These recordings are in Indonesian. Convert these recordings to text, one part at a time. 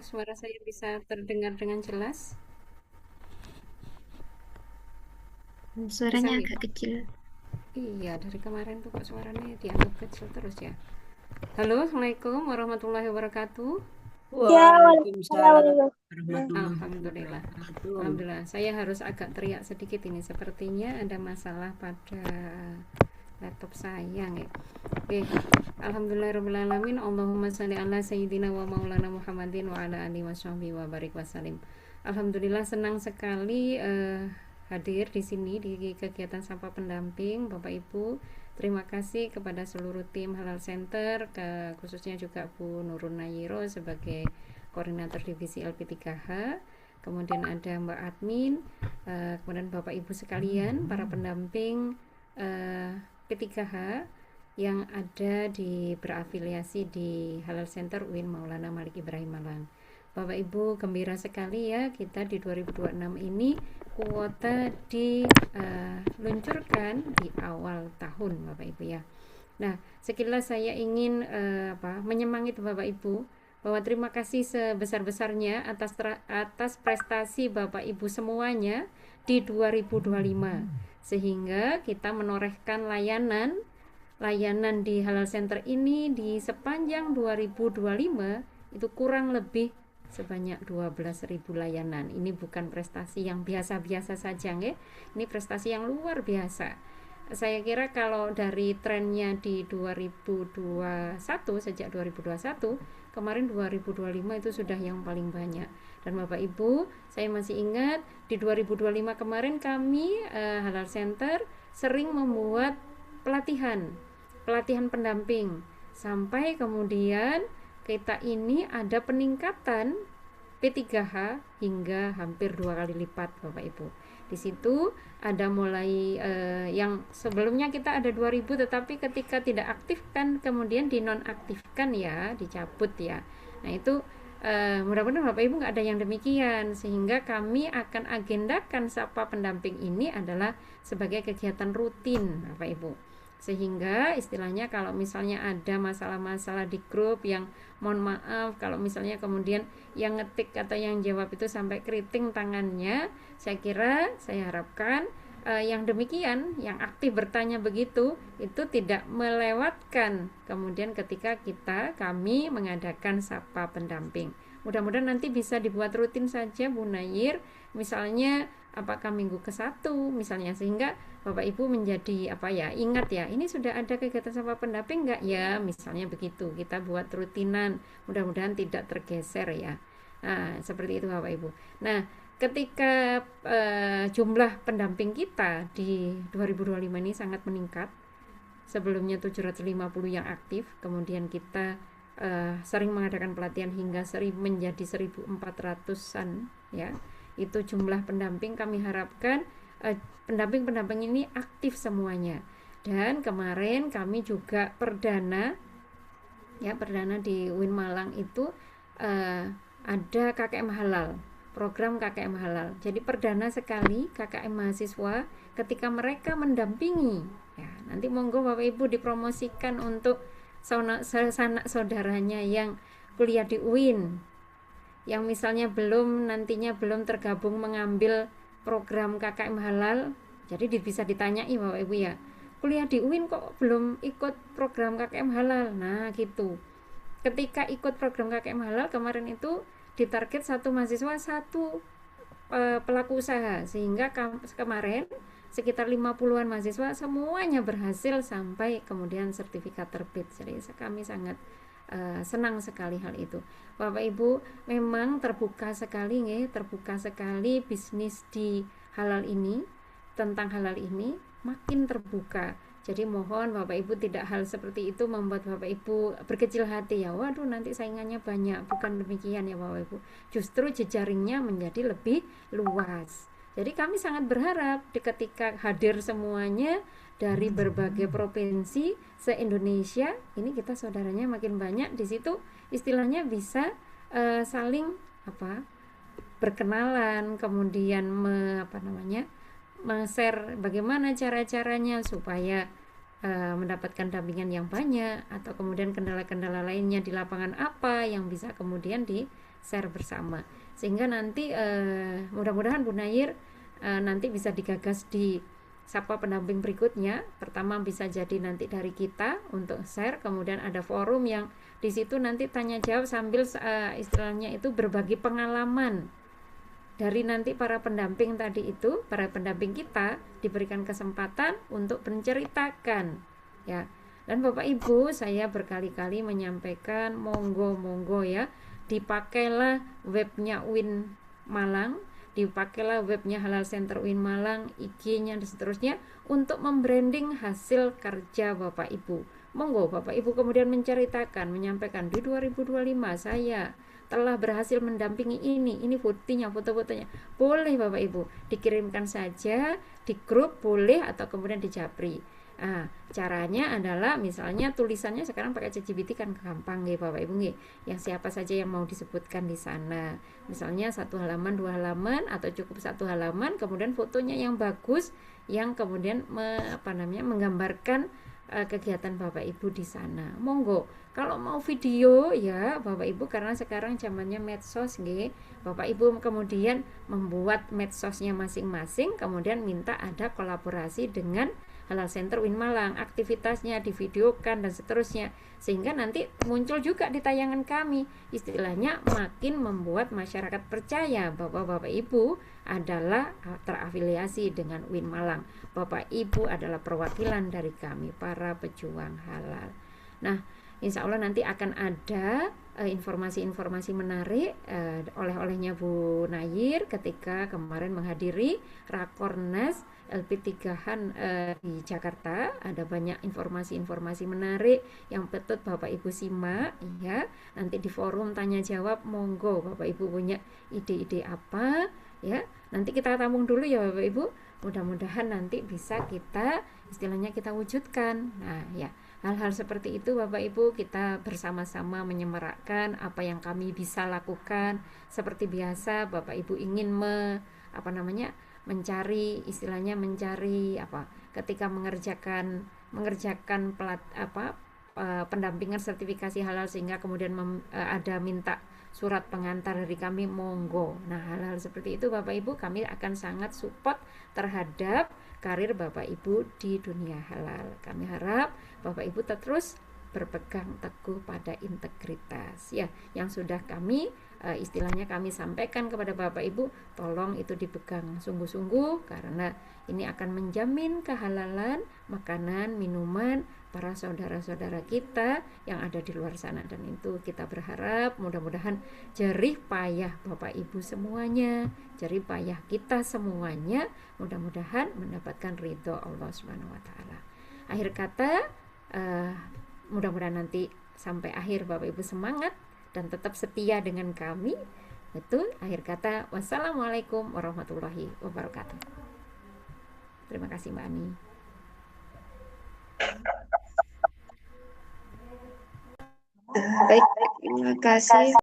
suara saya bisa terdengar dengan jelas? Bisa Suaranya nggih, agak Pak? kecil. Iya, dari kemarin tuh kok suaranya dianggap kecil terus ya. Halo, Assalamualaikum warahmatullahi wabarakatuh. Ya, Waalaikumsalam waalaikumsalam. warahmatullahi Alhamdulillah. wabarakatuh. Alhamdulillah. Saya harus agak teriak sedikit ini. Sepertinya ada masalah pada laptop saya nih. Oke. Alhamdulillahirrahmanirrahim. Allahumma sholli ala sayyidina wa maulana Muhammadin wa ala alihi washabbihi wa barik wasallim. Alhamdulillah senang sekali hadir di sini di kegiatan Sapa Pendamping Bapak Ibu. Terima kasih kepada seluruh tim Halal Center, khususnya juga Bu Nurun Nayiro sebagai koordinator divisi LP3H. Kemudian ada Mbak Admin, kemudian Bapak Ibu sekalian, para pendamping P3H yang ada berafiliasi di Halal Center UIN Maulana Malik Ibrahim Malang. Bapak Ibu gembira sekali ya, kita di 2026 ini kuota diluncurkan di awal tahun Bapak Ibu ya. Nah, sekilas saya ingin menyemangati Bapak Ibu bahwa terima kasih sebesar-besarnya atas prestasi Bapak Ibu semuanya di 2025 sehingga kita menorehkan layanan di Halal Center ini di sepanjang 2025 itu kurang lebih sebanyak 12.000 layanan. Ini bukan prestasi yang biasa-biasa saja ya. Ini prestasi yang luar biasa. Saya kira kalau dari trennya di 2021, sejak 2021 kemarin 2025 itu sudah yang paling banyak. Dan Bapak Ibu, saya masih ingat di 2025 kemarin kami Halal Center sering membuat pelatihan pendamping sampai kemudian kita ini ada peningkatan P3H hingga hampir 2 kali lipat Bapak Ibu. Di situ ada mulai yang sebelumnya kita ada 2000 tetapi ketika tidak aktif kan kemudian dinonaktifkan ya, dicabut ya. Nah itu mudah-mudahan Bapak Ibu nggak ada yang demikian sehingga kami akan agendakan Sapa Pendamping ini adalah sebagai kegiatan rutin Bapak Ibu, sehingga istilahnya kalau misalnya ada masalah-masalah di grup yang mohon maaf kalau misalnya kemudian yang ngetik atau yang jawab itu sampai keriting tangannya, saya harapkan yang demikian yang aktif bertanya begitu itu tidak melewatkan kemudian ketika kami mengadakan Sapa Pendamping. Mudah-mudahan nanti bisa dibuat rutin saja Bu Nayir, misalnya apakah minggu ke-1 misalnya, sehingga Bapak Ibu menjadi ingat ya, ini sudah ada kegiatan Sapa Pendamping enggak ya, misalnya begitu. Kita buat rutinan, mudah-mudahan tidak tergeser ya. Nah, seperti itu Bapak Ibu. Nah, ketika jumlah pendamping kita di 2025 ini sangat meningkat. Sebelumnya 750 yang aktif, kemudian kita sering mengadakan pelatihan hingga menjadi 1.400-an ya. Itu jumlah pendamping. Kami harapkan pendamping-pendamping ini aktif semuanya. Dan kemarin kami juga perdana di UIN Malang itu ada KKM Halal, program KKM Halal. Jadi perdana sekali KKM mahasiswa ketika mereka mendampingi ya, nanti monggo Bapak Ibu dipromosikan untuk sanak saudaranya yang kuliah di UIN, yang misalnya nantinya belum tergabung mengambil program KKM Halal. Jadi bisa ditanyai Bapak Ibu ya, kuliah di UIN kok belum ikut program KKM Halal. Nah gitu, ketika ikut program KKM Halal kemarin itu ditarget satu mahasiswa satu pelaku usaha, sehingga kemarin sekitar 50-an mahasiswa semuanya berhasil sampai kemudian sertifikat terbit. Jadi kami sangat senang sekali hal itu. Bapak Ibu, memang terbuka sekali bisnis di halal ini, tentang halal ini makin terbuka. Jadi mohon Bapak Ibu tidak hal seperti itu membuat Bapak Ibu berkecil hati ya, waduh nanti saingannya banyak. Bukan demikian ya Bapak Ibu, justru jejaringnya menjadi lebih luas. Jadi kami sangat berharap ketika hadir semuanya dari berbagai provinsi se-Indonesia, ini kita saudaranya makin banyak di situ, istilahnya bisa saling berkenalan, kemudian share bagaimana cara-caranya supaya mendapatkan dampingan yang banyak, atau kemudian kendala-kendala lainnya di lapangan apa yang bisa kemudian share bersama, sehingga nanti mudah-mudahan Bu Nair nanti bisa digagas di Sapa pendamping berikutnya. Pertama bisa jadi nanti dari kita untuk share, kemudian ada forum yang di situ nanti tanya jawab sambil istilahnya itu berbagi pengalaman dari nanti para pendamping tadi itu. Para pendamping kita diberikan kesempatan untuk menceritakan ya. Dan Bapak Ibu, saya berkali-kali menyampaikan monggo ya, dipakailah webnya UIN Malang, dipakailah webnya Halal Center UIN Malang, IG-nya dan seterusnya untuk membranding hasil kerja Bapak Ibu. Monggo Bapak Ibu kemudian menceritakan, menyampaikan di 2025 saya telah berhasil mendampingi ini buktinya, foto-fotonya. Boleh Bapak Ibu dikirimkan saja di grup, boleh, atau kemudian di Japri. Nah, caranya adalah misalnya tulisannya sekarang pakai ChatGPT kan gampang ya Bapak Ibu nih. Yang siapa saja yang mau disebutkan di sana. Misalnya 1 halaman, 2 halaman, atau cukup 1 halaman, kemudian fotonya yang bagus, yang kemudian menggambarkan kegiatan Bapak Ibu di sana. Monggo. Kalau mau video ya Bapak Ibu, karena sekarang zamannya medsos nggih. Bapak Ibu kemudian membuat medsosnya masing-masing, kemudian minta ada kolaborasi dengan Halal Center UIN Malang, aktivitasnya divideokan dan seterusnya, sehingga nanti muncul juga di tayangan kami. Istilahnya makin membuat masyarakat percaya bahwa Bapak Ibu adalah terafiliasi dengan UIN Malang. Bapak Ibu adalah perwakilan dari kami para pejuang halal. Nah, insya Allah nanti akan ada informasi-informasi menarik oleh-olehnya Bu Nair ketika kemarin menghadiri Rakornas LP3Han di Jakarta. Ada banyak informasi-informasi menarik yang patut Bapak Ibu simak ya. Nanti di forum tanya jawab, monggo Bapak Ibu punya ide-ide apa ya. Nanti kita tampung dulu ya Bapak Ibu. Mudah-mudahan nanti bisa kita istilahnya kita wujudkan. Nah, ya. Hal-hal seperti itu Bapak Ibu kita bersama-sama menyemarakkan apa yang kami bisa lakukan. Seperti biasa Bapak Ibu ingin mencari istilahnya mencari ketika mengerjakan pendampingan sertifikasi halal, sehingga kemudian ada minta surat pengantar dari kami, monggo. Nah, hal-hal seperti itu Bapak Ibu kami akan sangat support terhadap karir Bapak Ibu di dunia halal. Kami harap Bapak Ibu terus berpegang teguh pada integritas ya, yang sudah kami istilahnya kami sampaikan kepada Bapak Ibu, tolong itu dipegang sungguh-sungguh, karena ini akan menjamin kehalalan makanan, minuman para saudara-saudara kita yang ada di luar sana. Dan itu kita berharap mudah-mudahan jerih payah Bapak Ibu semuanya, jerih payah kita semuanya, mudah-mudahan mendapatkan ridho Allah Subhanahu wa taala. Akhir kata, mudah-mudahan nanti sampai akhir Bapak Ibu semangat dan tetap setia dengan kami. Betul, akhir kata, wassalamualaikum warahmatullahi wabarakatuh. Terima kasih Mbak Ani. Baik, terima kasih.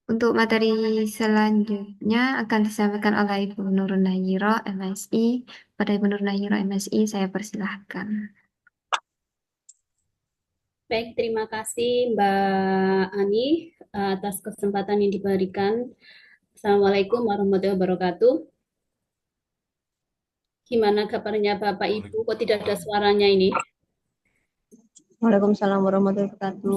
Untuk materi selanjutnya akan disampaikan oleh Ibu Nur Nayiro, MSI. Pada Ibu Nur Nayiro, MSI, saya persilahkan. Baik, terima kasih Mbak Ani atas kesempatan yang diberikan. Assalamualaikum warahmatullahi wabarakatuh. Gimana kabarnya Bapak Ibu? Kok tidak ada suaranya ini? Waalaikumsalam warahmatullahi wabarakatuh.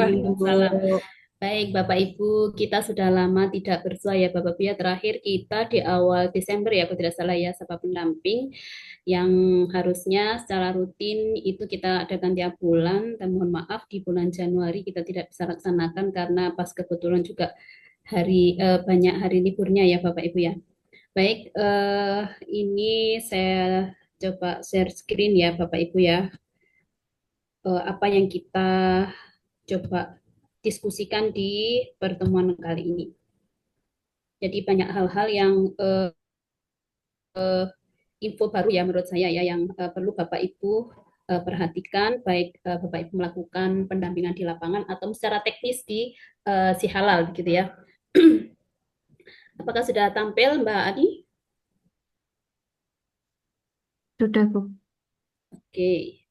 Waalaikumsalam. Baik, Bapak Ibu, kita sudah lama tidak bersua ya Bapak Ibu ya. Terakhir kita di awal Desember ya, aku tidak salah ya, Sapa Pendamping yang harusnya secara rutin itu kita adakan tiap bulan, dan mohon maaf di bulan Januari kita tidak bisa laksanakan karena pas kebetulan juga banyak hari liburnya ya Bapak Ibu ya. Baik, ini saya coba share screen ya Bapak Ibu ya. Apa yang kita coba diskusikan di pertemuan kali ini. Jadi banyak hal-hal yang info baru ya menurut saya ya yang perlu Bapak Ibu perhatikan, baik Bapak Ibu melakukan pendampingan di lapangan atau secara teknis di si halal gitu ya. Apakah sudah tampil Mbak Adi? Sudah, Bu. Oke.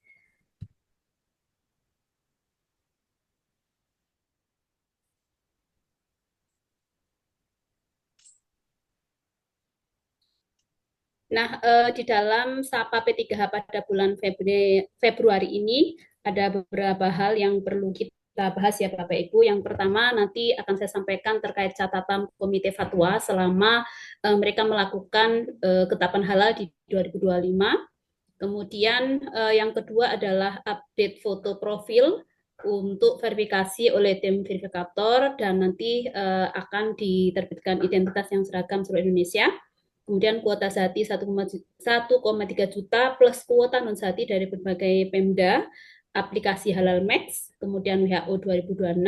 Nah, di dalam Sapa P3H pada bulan Februari ini ada beberapa hal yang perlu kita bahas ya Bapak Ibu. Yang pertama nanti akan saya sampaikan terkait catatan Komite Fatwa selama mereka melakukan ketetapan halal di 2025. Kemudian yang kedua adalah update foto profil untuk verifikasi oleh tim verifikator dan nanti akan diterbitkan identitas yang seragam seluruh Indonesia. Kemudian kuota sehati 1,3 juta plus kuota non sehati dari berbagai Pemda, aplikasi Halal Max, kemudian WHO 2026,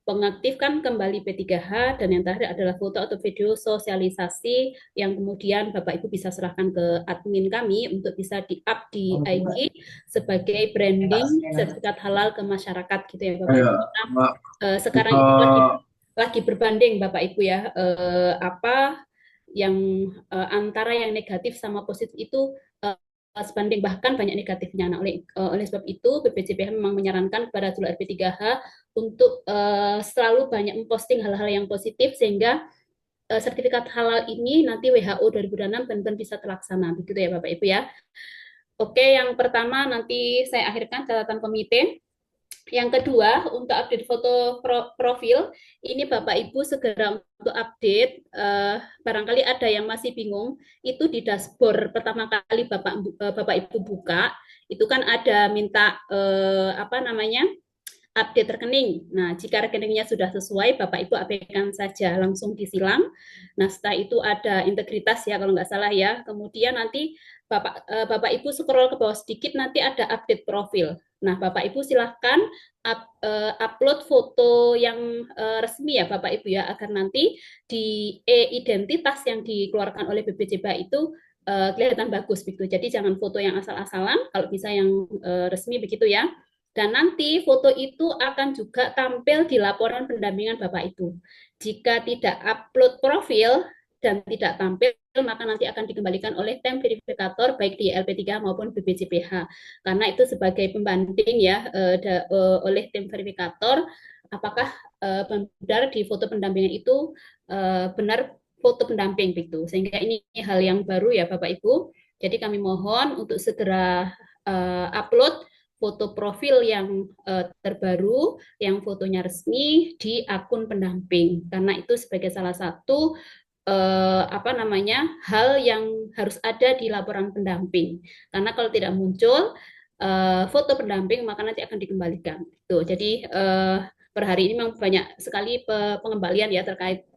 pengaktifkan kembali P3H, dan yang terakhir adalah foto atau video sosialisasi yang kemudian Bapak Ibu bisa serahkan ke admin kami untuk bisa di-up di IG sebagai branding sertifikat halal ke masyarakat gitu ya Bapak Ibu. Nah, sekarang itu lagi berbanding Bapak Ibu ya, apa yang antara yang negatif sama positif itu sebanding, bahkan banyak negatifnya. Nah, oleh sebab itu BPJPH memang menyarankan kepada jalur RP3H untuk selalu banyak memposting hal-hal yang positif sehingga sertifikat halal ini nanti WHO 2026 benar-benar bisa terlaksana, begitu ya Bapak Ibu ya. Oke, yang pertama nanti saya akhirkan catatan komite. Yang kedua, untuk update foto profil, ini Bapak Ibu segera untuk update. Barangkali ada yang masih bingung, itu di dashboard pertama kali Bapak Ibu buka, itu kan ada minta apa namanya, update rekening. Nah, jika rekeningnya sudah sesuai, Bapak Ibu abaikan saja, langsung disilang. Nah, setelah itu ada integritas ya, kalau nggak salah ya. Kemudian nanti Bapak Ibu scroll ke bawah sedikit, nanti ada update profil. Nah, Bapak Ibu silahkan upload foto yang resmi ya Bapak Ibu ya, agar nanti di e-identitas yang dikeluarkan oleh BPJPH itu kelihatan bagus begitu. Jadi jangan foto yang asal-asalan, kalau bisa yang resmi begitu ya. Dan nanti foto itu akan juga tampil di laporan pendampingan Bapak Ibu. Jika tidak upload profil dan tidak tampil, maka nanti akan dikembalikan oleh tim verifikator baik di LP3 maupun BPJPH. Karena itu sebagai pembanding ya oleh tim verifikator, apakah benar di foto pendampingan itu benar foto pendamping begitu. Sehingga ini hal yang baru ya Bapak Ibu. Jadi kami mohon untuk segera upload foto profil yang terbaru, yang fotonya resmi di akun pendamping, karena itu sebagai salah satu apa namanya, hal yang harus ada di laporan pendamping. Karena kalau tidak muncul foto pendamping, maka nanti akan dikembalikan. Tuh, jadi per hari ini memang banyak sekali pengembalian ya terkait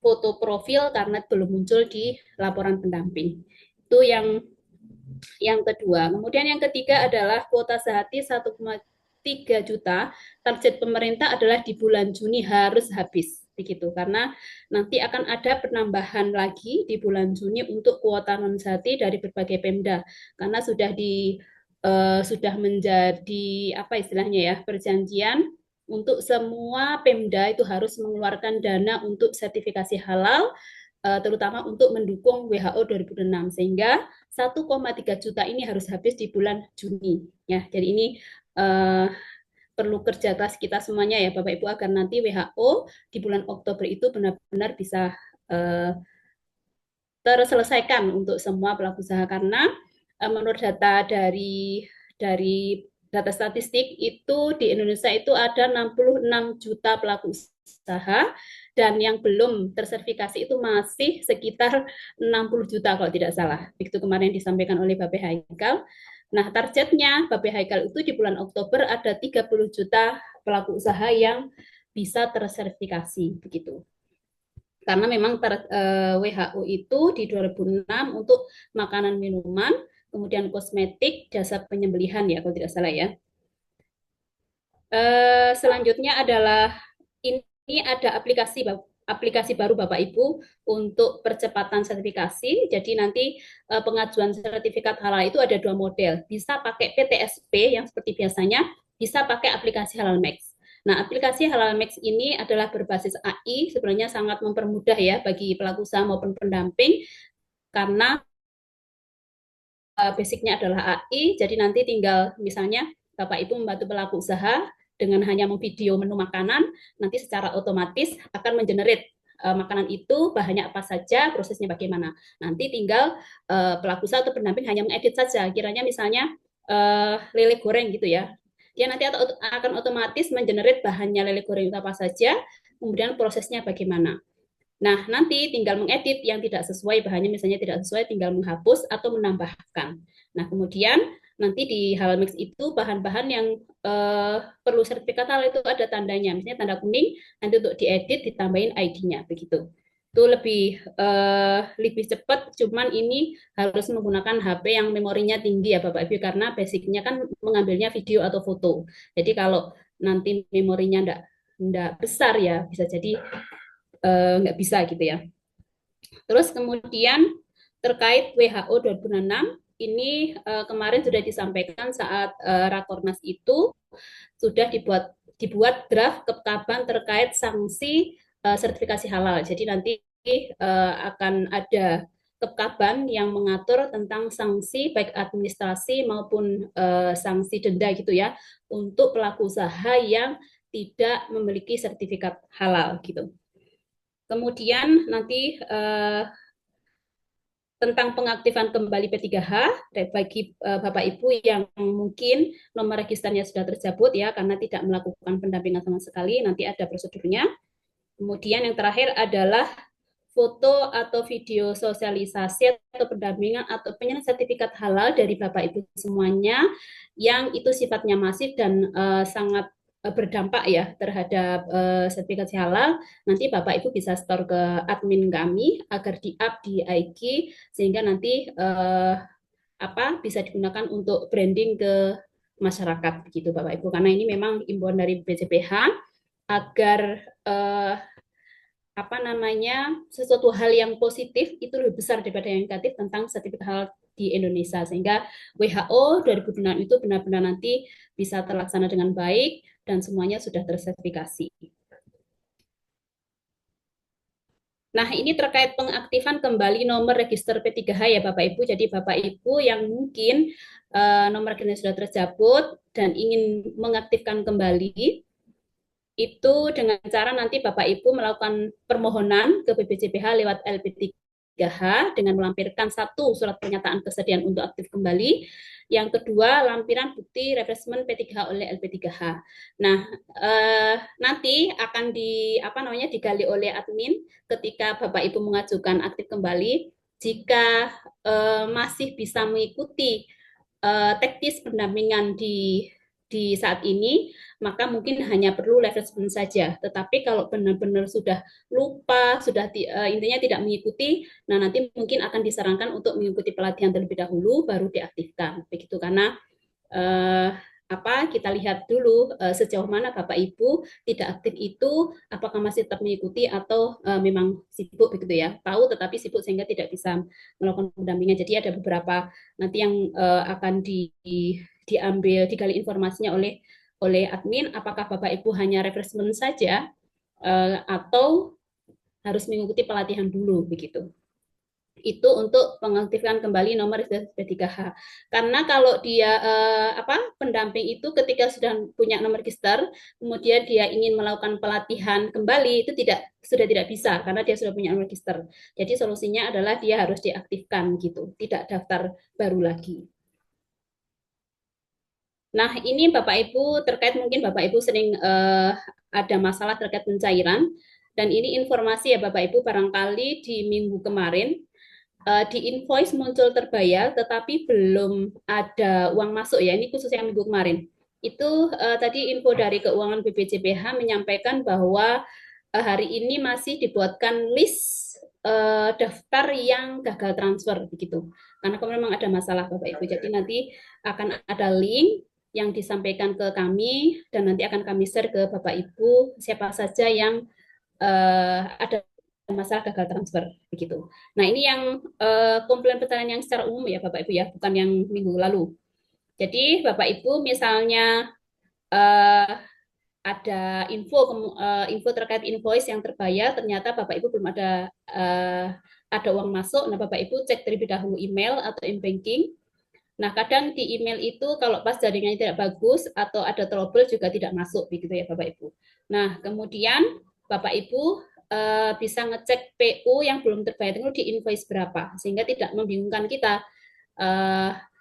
foto profil karena belum muncul di laporan pendamping. Itu yang kedua. Kemudian yang ketiga adalah kuota sehati 1,3 juta. Target pemerintah adalah di bulan Juni harus habis begitu, karena nanti akan ada penambahan lagi di bulan Juni untuk kuota non sehati dari berbagai Pemda, karena sudah menjadi apa istilahnya ya, perjanjian untuk semua Pemda itu harus mengeluarkan dana untuk sertifikasi halal, terutama untuk mendukung WHO 2006, sehingga 1,3 juta ini harus habis di bulan Juni ya. Jadi ini perlu kerja keras kita semuanya ya Bapak Ibu, agar nanti WHO di bulan Oktober itu benar-benar bisa terselesaikan untuk semua pelaku usaha, karena menurut data dari data statistik itu di Indonesia itu ada 66 juta pelaku usaha, dan yang belum tersertifikasi itu masih sekitar 60 juta kalau tidak salah. Begitu kemarin disampaikan oleh Bapak Haikal. Nah, targetnya Bapak Haikal itu di bulan Oktober ada 30 juta pelaku usaha yang bisa tersertifikasi begitu. Karena memang WHO itu di 2006 untuk makanan minuman, kemudian kosmetik, jasa penyembelihan ya kalau tidak salah ya. Selanjutnya adalah ini ada aplikasi baru Bapak Ibu untuk percepatan sertifikasi. Jadi nanti pengajuan sertifikat halal itu ada dua model. Bisa pakai PTSP yang seperti biasanya, bisa pakai aplikasi Halal Max. Nah, aplikasi Halal Max ini adalah berbasis AI, sebenarnya sangat mempermudah ya bagi pelaku usaha maupun pendamping, karena basicnya adalah AI. Jadi nanti tinggal misalnya Bapak Ibu membantu pelaku usaha dengan hanya memvideo menu makanan, nanti secara otomatis akan mengenerate makanan itu bahannya apa saja, prosesnya bagaimana. Nanti tinggal pelaku usaha atau pendamping hanya mengedit saja. Kiranya misalnya lele goreng gitu ya. Dia nanti akan otomatis mengenerate bahannya lele goreng itu apa saja, kemudian prosesnya bagaimana. Nah, nanti tinggal mengedit yang tidak sesuai bahannya, misalnya tidak sesuai, tinggal menghapus atau menambahkan. Nah, kemudian nanti di Halal Mix itu bahan-bahan yang perlu sertifikat halal itu ada tandanya, misalnya tanda kuning, nanti untuk diedit ditambahin ID-nya, begitu. Itu lebih cepat, cuman ini harus menggunakan HP yang memorinya tinggi ya Bapak Ibu, karena basicnya kan mengambilnya video atau foto. Jadi kalau nanti memorinya enggak besar ya, bisa jadi nggak bisa gitu ya. Terus kemudian terkait WHO 2006 ini kemarin sudah disampaikan saat Rakornas itu sudah dibuat draft ketetapan terkait sanksi sertifikasi halal. Jadi nanti akan ada ketetapan yang mengatur tentang sanksi baik administrasi maupun sanksi denda gitu ya untuk pelaku usaha yang tidak memiliki sertifikat halal gitu. Kemudian nanti tentang pengaktifan kembali P3H bagi Bapak Ibu yang mungkin nomor registernya sudah tercabut ya karena tidak melakukan pendampingan sama sekali, nanti ada prosedurnya. Kemudian yang terakhir adalah foto atau video sosialisasi atau pendampingan atau penyerahan sertifikat halal dari Bapak Ibu semuanya yang itu sifatnya masif dan sangat berdampak ya terhadap sertifikasi halal, nanti Bapak Ibu bisa store ke admin kami agar di-up di IG sehingga nanti bisa digunakan untuk branding ke masyarakat begitu Bapak Ibu, karena ini memang imbauan dari BCPH agar sesuatu hal yang positif itu lebih besar daripada yang negatif tentang sertifikat halal di Indonesia, sehingga WHO 2006 itu benar-benar nanti bisa terlaksana dengan baik dan semuanya sudah tersertifikasi. Nah, ini terkait pengaktifan kembali nomor register P3H ya Bapak Ibu. Jadi Bapak Ibu yang mungkin nomor registernya sudah tercabut dan ingin mengaktifkan kembali, itu dengan cara nanti Bapak Ibu melakukan permohonan ke BPJPH lewat LP3H dengan melampirkan satu surat pernyataan kesediaan untuk aktif kembali, yang kedua lampiran bukti refreshment P3H oleh LP3H. Nah, nanti akan digali oleh admin ketika Bapak Ibu mengajukan aktif kembali. Jika masih bisa mengikuti teknis pendampingan di saat ini, maka mungkin hanya perlu refreshment saja. Tetapi kalau benar-benar sudah lupa, intinya tidak mengikuti, nah nanti mungkin akan disarankan untuk mengikuti pelatihan terlebih dahulu, baru diaktifkan. Begitu, karena kita lihat dulu sejauh mana Bapak Ibu tidak aktif itu, apakah masih tetap mengikuti atau memang sibuk begitu ya. Tahu tetapi sibuk sehingga tidak bisa melakukan pendampingan. Jadi ada beberapa nanti yang akan digali informasinya oleh admin, apakah Bapak Ibu hanya refreshment saja atau harus mengikuti pelatihan dulu begitu. Itu untuk mengaktifkan kembali nomor registrasi P3H. Karena kalau dia pendamping itu ketika sudah punya nomor register, kemudian dia ingin melakukan pelatihan kembali, itu sudah tidak bisa karena dia sudah punya nomor register. Jadi solusinya adalah dia harus diaktifkan gitu, tidak daftar baru lagi. Nah, ini Bapak Ibu terkait mungkin Bapak Ibu sering ada masalah terkait pencairan, dan ini informasi ya Bapak Ibu, barangkali di minggu kemarin di invoice muncul terbayar tetapi belum ada uang masuk ya, ini khusus yang minggu kemarin. Itu tadi info dari keuangan BPJPH menyampaikan bahwa hari ini masih dibuatkan list daftar yang gagal transfer begitu. Karena memang ada masalah Bapak Ibu. Jadi nanti akan ada link yang disampaikan ke kami dan nanti akan kami share ke Bapak Ibu siapa saja yang ada masalah gagal transfer begitu. Nah, ini yang komplain pencairan yang secara umum ya Bapak Ibu ya, bukan yang minggu lalu. Jadi Bapak Ibu misalnya ada info terkait invoice yang terbayar, ternyata Bapak Ibu belum ada uang masuk. Nah, Bapak Ibu cek terlebih dahulu email atau e-banking. Nah, kadang di email itu kalau pas jaringannya tidak bagus atau ada trouble juga tidak masuk begitu ya Bapak Ibu. Nah, kemudian Bapak Ibu bisa ngecek PU yang belum terbayar itu di invoice berapa, sehingga tidak membingungkan kita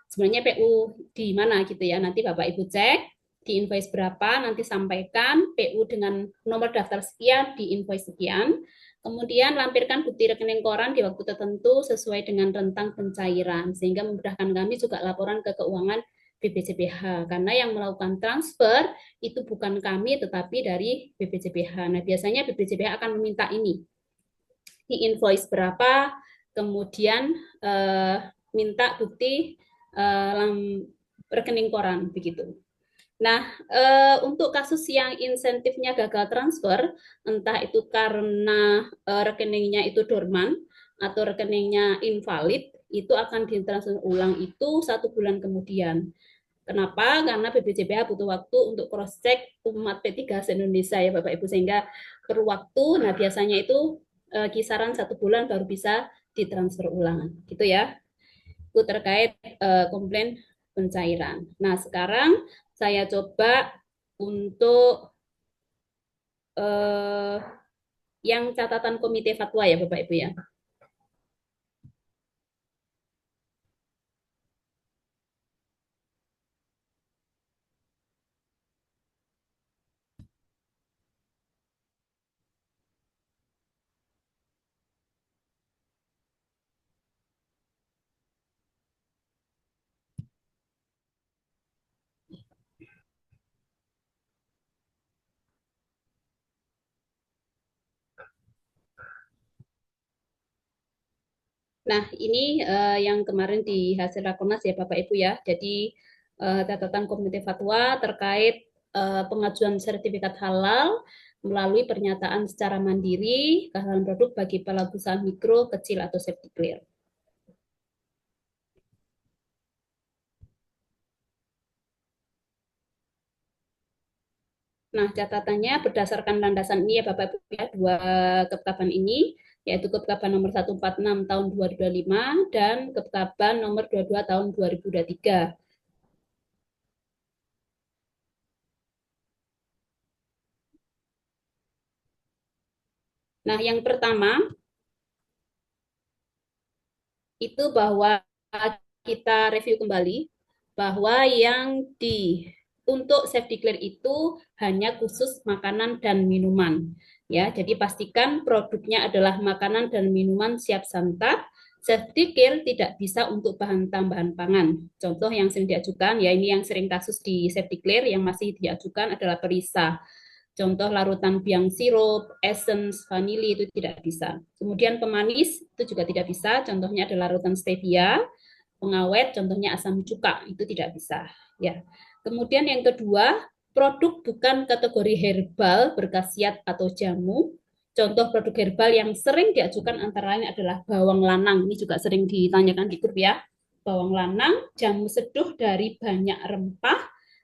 sebenarnya PU di mana gitu ya. Nanti Bapak Ibu cek di invoice berapa, nanti sampaikan PU dengan nomor daftar sekian di invoice sekian. Kemudian lampirkan bukti rekening koran di waktu tertentu sesuai dengan rentang pencairan, sehingga memudahkan kami juga laporan ke keuangan BPJPH, karena yang melakukan transfer itu bukan kami tetapi dari BPJPH. Nah, biasanya BPJPH akan meminta ini di invoice berapa, kemudian minta bukti rekening koran begitu. Nah, untuk kasus yang insentifnya gagal transfer, entah itu karena rekeningnya itu dorman atau rekeningnya invalid, itu akan ditransfer ulang itu 1 bulan kemudian. Kenapa? Karena BPJPH butuh waktu untuk cross check umat P3 se-Indonesia ya Bapak Ibu, sehingga perlu waktu. Nah, biasanya itu kisaran 1 bulan baru bisa ditransfer ulang, gitu ya. Itu terkait komplain pencairan. Nah, sekarang saya coba untuk yang catatan komite fatwa ya Bapak Ibu ya. Nah, ini yang kemarin di hasil rakornas ya Bapak Ibu ya. Jadi catatan komite fatwa terkait pengajuan sertifikat halal melalui pernyataan secara mandiri kehalalan produk bagi pelaku usaha mikro, kecil atau safety clear. Nah, catatannya berdasarkan landasan ini ya Bapak Ibu ya, 2 ketetapan ini, yaitu Ketetapan nomor 146 tahun 2025 dan Ketetapan nomor 22 tahun 2023. Nah, yang pertama itu bahwa kita review kembali bahwa yang untuk safety clear itu hanya khusus makanan dan minuman. Ya, jadi pastikan produknya adalah makanan dan minuman siap santap. Safety clear tidak bisa untuk bahan tambahan pangan. Contoh yang sering diajukan, ya ini yang sering kasus di safety clear yang masih diajukan adalah perisa. Contoh larutan biang sirup, essence, vanili itu tidak bisa. Kemudian pemanis itu juga tidak bisa. Contohnya adalah larutan stevia, pengawet, contohnya asam cuka itu tidak bisa. Ya. Kemudian yang kedua, produk bukan kategori herbal, berkhasiat atau jamu. Contoh produk herbal yang sering diajukan antara lain adalah bawang lanang. Ini juga sering ditanyakan di grup ya. Bawang lanang, jamu seduh dari banyak rempah,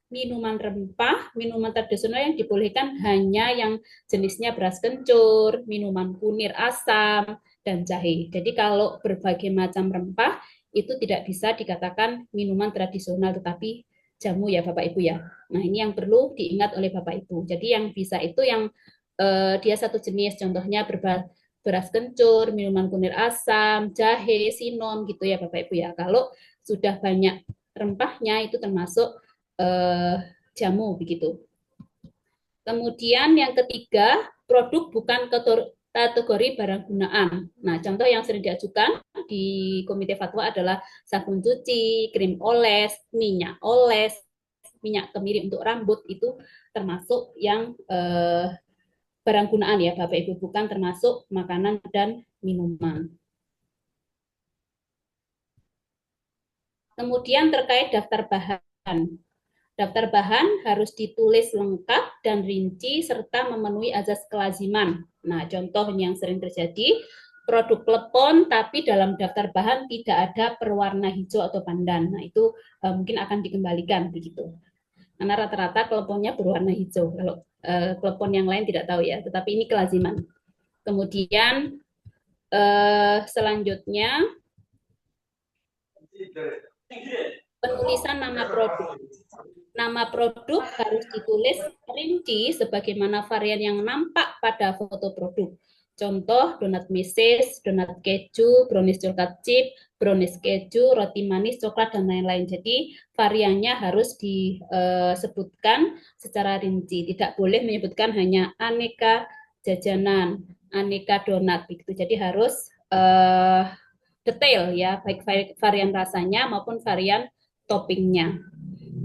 minuman rempah, minuman tradisional yang dibolehkan hanya yang jenisnya beras kencur, minuman kunir asam, dan jahe. Jadi kalau berbagai macam rempah itu tidak bisa dikatakan minuman tradisional tetapi jamu ya Bapak Ibu ya. Nah ini yang perlu diingat oleh Bapak Ibu. Jadi yang bisa itu yang dia satu jenis, contohnya beras kencur, minuman kunir asam, jahe, sinom gitu ya Bapak Ibu ya. Kalau sudah banyak rempahnya itu termasuk jamu begitu. Kemudian yang ketiga, produk bukan kategori barang gunaan. Nah, contoh yang sering diajukan di komite fatwa adalah sabun cuci, krim oles, minyak kemiri untuk rambut itu termasuk yang barang gunaan ya Bapak Ibu, bukan termasuk makanan dan minuman. Kemudian terkait daftar bahan. Daftar bahan harus ditulis lengkap dan rinci serta memenuhi azas kelaziman. Nah, contoh yang sering terjadi, produk klepon tapi dalam daftar bahan tidak ada perwarna hijau atau pandan. Nah, itu mungkin akan dikembalikan begitu. Karena rata-rata kleponnya berwarna hijau. Kalau klepon yang lain tidak tahu ya, tetapi ini kelaziman. Kemudian selanjutnya penulisan nama produk. Nama produk harus ditulis rinci sebagaimana varian yang nampak pada foto produk. Contoh donat meses, donat keju, brownies coklat chip, brownies keju, roti manis, coklat, dan lain-lain. Jadi variannya harus disebutkan secara rinci. Tidak boleh menyebutkan hanya aneka jajanan, aneka donat begitu. Jadi harus detail ya, baik varian rasanya maupun varian toppingnya.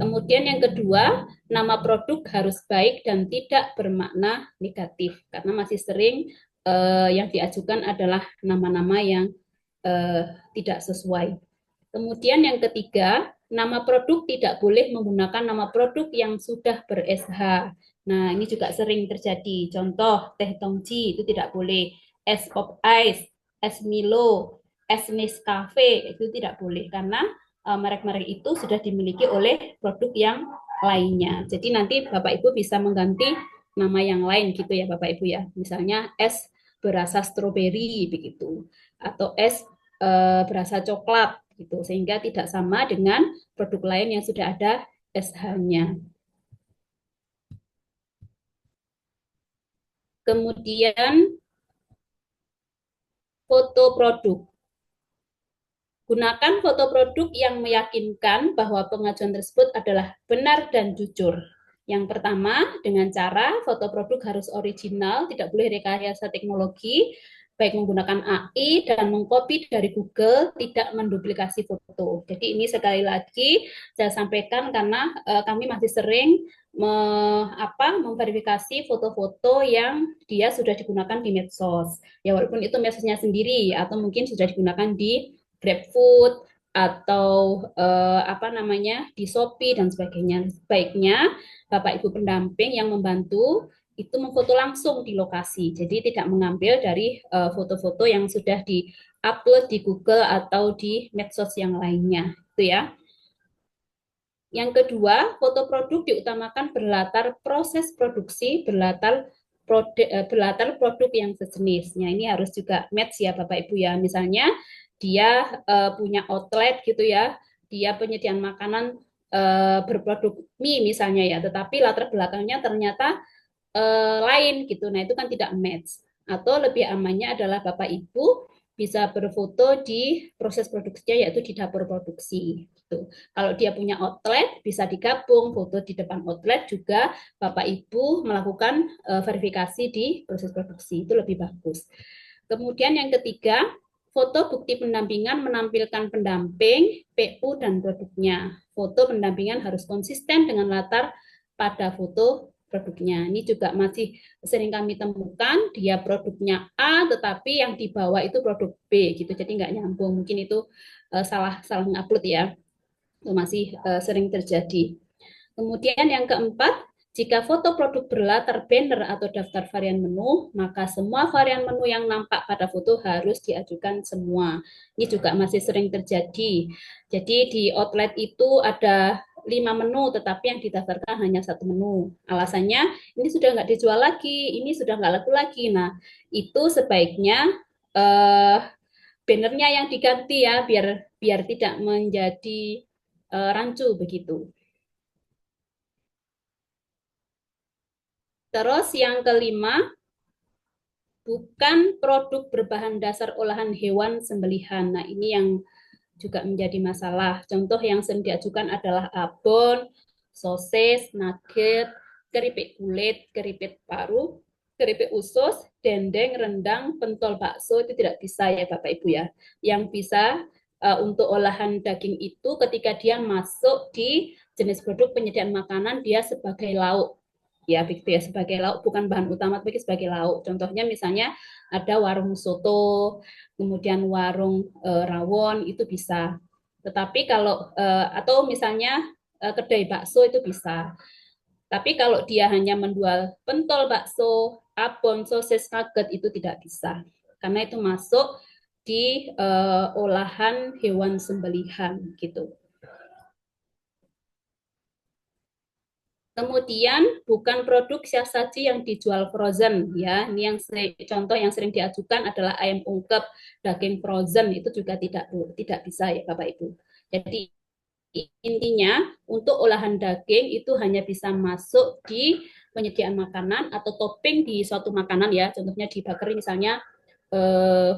Kemudian yang kedua, nama produk harus baik dan tidak bermakna negatif karena masih sering yang diajukan adalah nama-nama yang tidak sesuai. Kemudian yang ketiga, nama produk tidak boleh menggunakan nama produk yang sudah ber-SH. Nah, ini juga sering terjadi. Contoh, teh tongji itu tidak boleh. Es pop ice, es Milo, es Nescafe itu tidak boleh karena merek-merek itu sudah dimiliki oleh produk yang lainnya. Jadi nanti Bapak Ibu bisa mengganti nama yang lain gitu ya Bapak Ibu ya. Misalnya es berasa stroberi begitu atau es berasa coklat gitu sehingga tidak sama dengan produk lain yang sudah ada SH-nya. Kemudian foto produk. Gunakan foto produk yang meyakinkan bahwa pengajuan tersebut adalah benar dan jujur. Yang pertama, dengan cara foto produk harus original, tidak boleh rekayasa teknologi, baik menggunakan AI dan mengcopy dari Google, tidak menduplikasi foto. Jadi ini sekali lagi saya sampaikan karena kami masih sering memverifikasi foto-foto yang dia sudah digunakan di medsos. Ya walaupun itu medsosnya sendiri atau mungkin sudah digunakan di GrabFood atau di Shopee dan sebagainya. Baiknya Bapak Ibu pendamping yang membantu itu memfoto langsung di lokasi. Jadi tidak mengambil dari foto-foto yang sudah di-upload di Google atau di medsos yang lainnya. Itu ya. Yang kedua, foto produk diutamakan berlatar proses produksi, berlatar produk yang sejenis. Nah, ini harus juga match ya Bapak Ibu ya. Misalnya dia punya outlet gitu ya, dia penyediaan makanan berproduk mie misalnya ya, tetapi latar belakangnya ternyata lain gitu. Nah, itu kan tidak match. Atau lebih amannya adalah Bapak Ibu bisa berfoto di proses produksinya yaitu di dapur produksi gitu. Kalau dia punya outlet bisa digabung foto di depan outlet juga Bapak Ibu melakukan verifikasi di proses produksi itu lebih bagus. Kemudian yang ketiga, foto bukti pendampingan menampilkan pendamping, PU dan produknya. Foto pendampingan harus konsisten dengan latar pada foto produknya. Ini juga masih sering kami temukan dia produknya A tetapi yang dibawa itu produk B gitu. Jadi nggak nyambung. Mungkin itu salah ngupload ya. Itu masih sering terjadi. Kemudian yang keempat, jika foto produk berlatar banner atau daftar varian menu, maka semua varian menu yang nampak pada foto harus diajukan semua. Ini juga masih sering terjadi. Jadi di outlet itu ada 5 menu, tetapi yang didaftarkan hanya 1 menu. Alasannya, ini sudah nggak dijual lagi, ini sudah nggak laku lagi. Nah, itu sebaiknya bannernya yang diganti ya, biar tidak menjadi rancu begitu. Terus yang kelima, bukan produk berbahan dasar olahan hewan sembelihan. Nah, ini yang juga menjadi masalah. Contoh yang sering diajukan adalah abon, sosis, nugget, keripik kulit, keripik paru, keripik usus, dendeng, rendang, pentol bakso itu tidak bisa ya Bapak Ibu ya. Yang bisa untuk olahan daging itu ketika dia masuk di jenis produk penyediaan makanan dia sebagai lauk ya begitu ya sebagai lauk bukan bahan utama tapi sebagai lauk. Contohnya misalnya ada warung soto, kemudian warung rawon itu bisa. Tetapi kalau atau misalnya kedai bakso itu bisa. Tapi kalau dia hanya menjual pentol bakso, abon, sosis, nugget itu tidak bisa. Karena itu masuk di olahan hewan sembelihan gitu. Kemudian bukan produk siasatji yang dijual frozen ya. Ini yang contoh yang sering diajukan adalah ayam ungkep, daging frozen itu juga tidak bisa ya Bapak Ibu. Jadi intinya untuk olahan daging itu hanya bisa masuk di penyediaan makanan atau topping di suatu makanan ya, contohnya di bakery misalnya eh,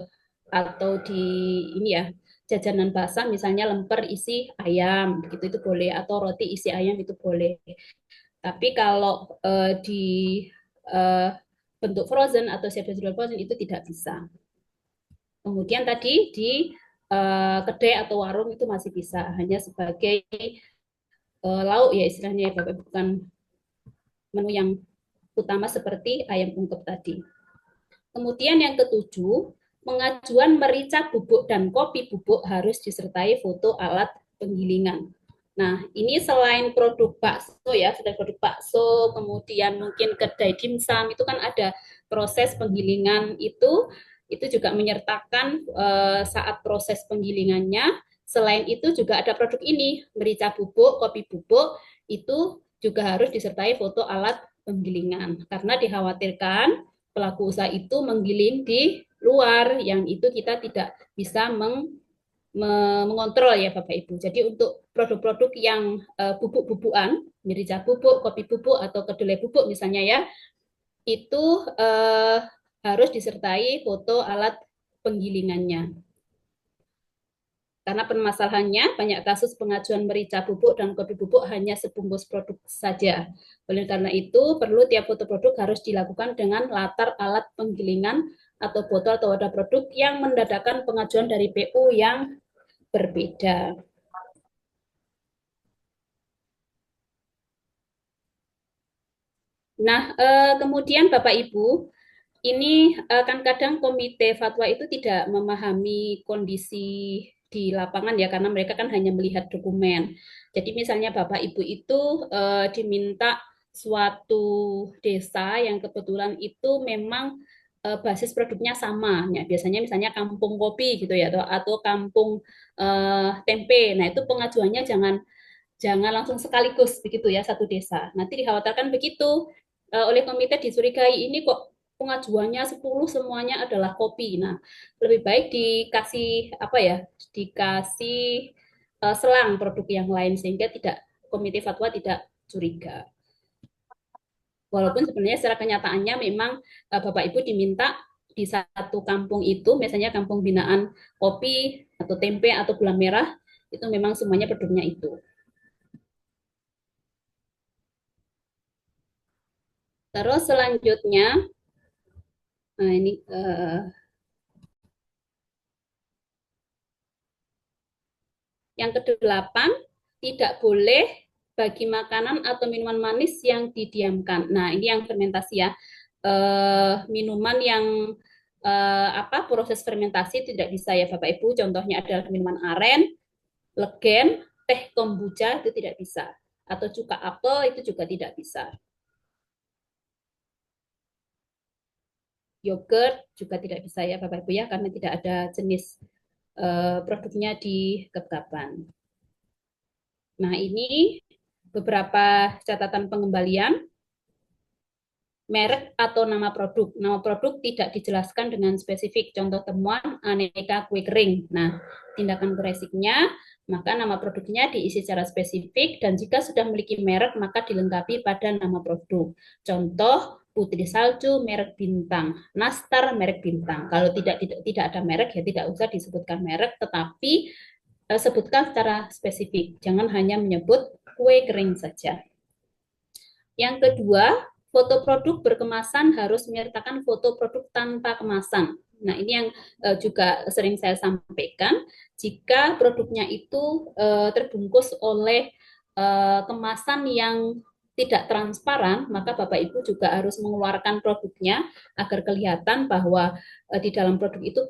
atau di ini ya jajanan basah misalnya lemper isi ayam gitu itu boleh atau roti isi ayam itu boleh. Tapi kalau di eh, bentuk frozen atau siap saji frozen itu tidak bisa. Kemudian tadi di kedai atau warung itu masih bisa hanya sebagai lauk ya istilahnya ya Bapak, bukan menu yang utama seperti ayam ungkep tadi. Kemudian yang ketujuh, pengajuan merica bubuk dan kopi bubuk harus disertai foto alat penggilingan. Nah, ini selain produk bakso ya, selain produk bakso, kemudian mungkin kedai dimsum itu kan ada proses penggilingan itu juga menyertakan saat proses penggilingannya. Selain itu juga ada produk ini, merica bubuk, kopi bubuk, itu juga harus disertai foto alat penggilingan karena dikhawatirkan pelaku usaha itu menggiling di luar yang itu kita tidak bisa mengontrol ya Bapak Ibu. Jadi untuk produk-produk yang bubuk-bubukan, merica bubuk, kopi bubuk atau kedelai bubuk misalnya ya, itu harus disertai foto alat penggilingannya. Karena permasalahannya banyak kasus pengajuan merica bubuk dan kopi bubuk hanya sebungkus produk saja. Oleh karena itu, perlu tiap foto produk harus dilakukan dengan latar alat penggilingan atau botol atau wadah produk yang mendadakan pengajuan dari PU yang berbeda. Nah, kemudian Bapak Ibu, ini kan kadang komite fatwa itu tidak memahami kondisi di lapangan ya karena mereka kan hanya melihat dokumen. Jadi misalnya Bapak Ibu itu diminta suatu desa yang kebetulan itu memang basis produknya sama. Ya, biasanya misalnya kampung kopi gitu ya atau kampung tempe. Nah, itu pengajuannya jangan jangan langsung sekaligus begitu ya satu desa. Nanti dikhawatirkan begitu oleh komite dicurigai ini kok pengajuannya 10 semuanya adalah kopi. Nah, lebih baik dikasih apa ya? Dikasih selang produk yang lain sehingga tidak komite fatwa tidak curiga. Walaupun sebenarnya secara kenyataannya memang Bapak Ibu diminta di satu kampung itu, misalnya kampung binaan kopi atau tempe atau gula merah, itu memang semuanya produknya itu. Terus selanjutnya, nah ini yang kedelapan, tidak boleh bagi makanan atau minuman manis yang didiamkan. Nah, ini yang fermentasi ya. Minuman yang proses fermentasi tidak bisa ya Bapak Ibu. Contohnya adalah minuman aren, legen, teh kombucha itu tidak bisa. Atau cuka apel itu juga tidak bisa. Yogurt juga tidak bisa ya Bapak Ibu ya karena tidak ada jenis produknya di ketetapan. Nah, ini beberapa catatan pengembalian. Merek atau nama produk. Nama produk tidak dijelaskan dengan spesifik. Contoh temuan aneka kue kering. Nah, tindakan forensiknya, maka nama produknya diisi secara spesifik dan jika sudah memiliki merek maka dilengkapi pada nama produk. Contoh putri salju merek bintang, nastar merek bintang. Kalau tidak ada merek ya tidak usah disebutkan merek, tetapi sebutkan secara spesifik. Jangan hanya menyebut kue kering saja. Yang kedua, foto produk berkemasan harus menyertakan foto produk tanpa kemasan. Nah, ini yang juga sering saya sampaikan. Jika produknya itu terbungkus oleh kemasan yang tidak transparan, maka Bapak Ibu juga harus mengeluarkan produknya agar kelihatan bahwa di dalam produk itu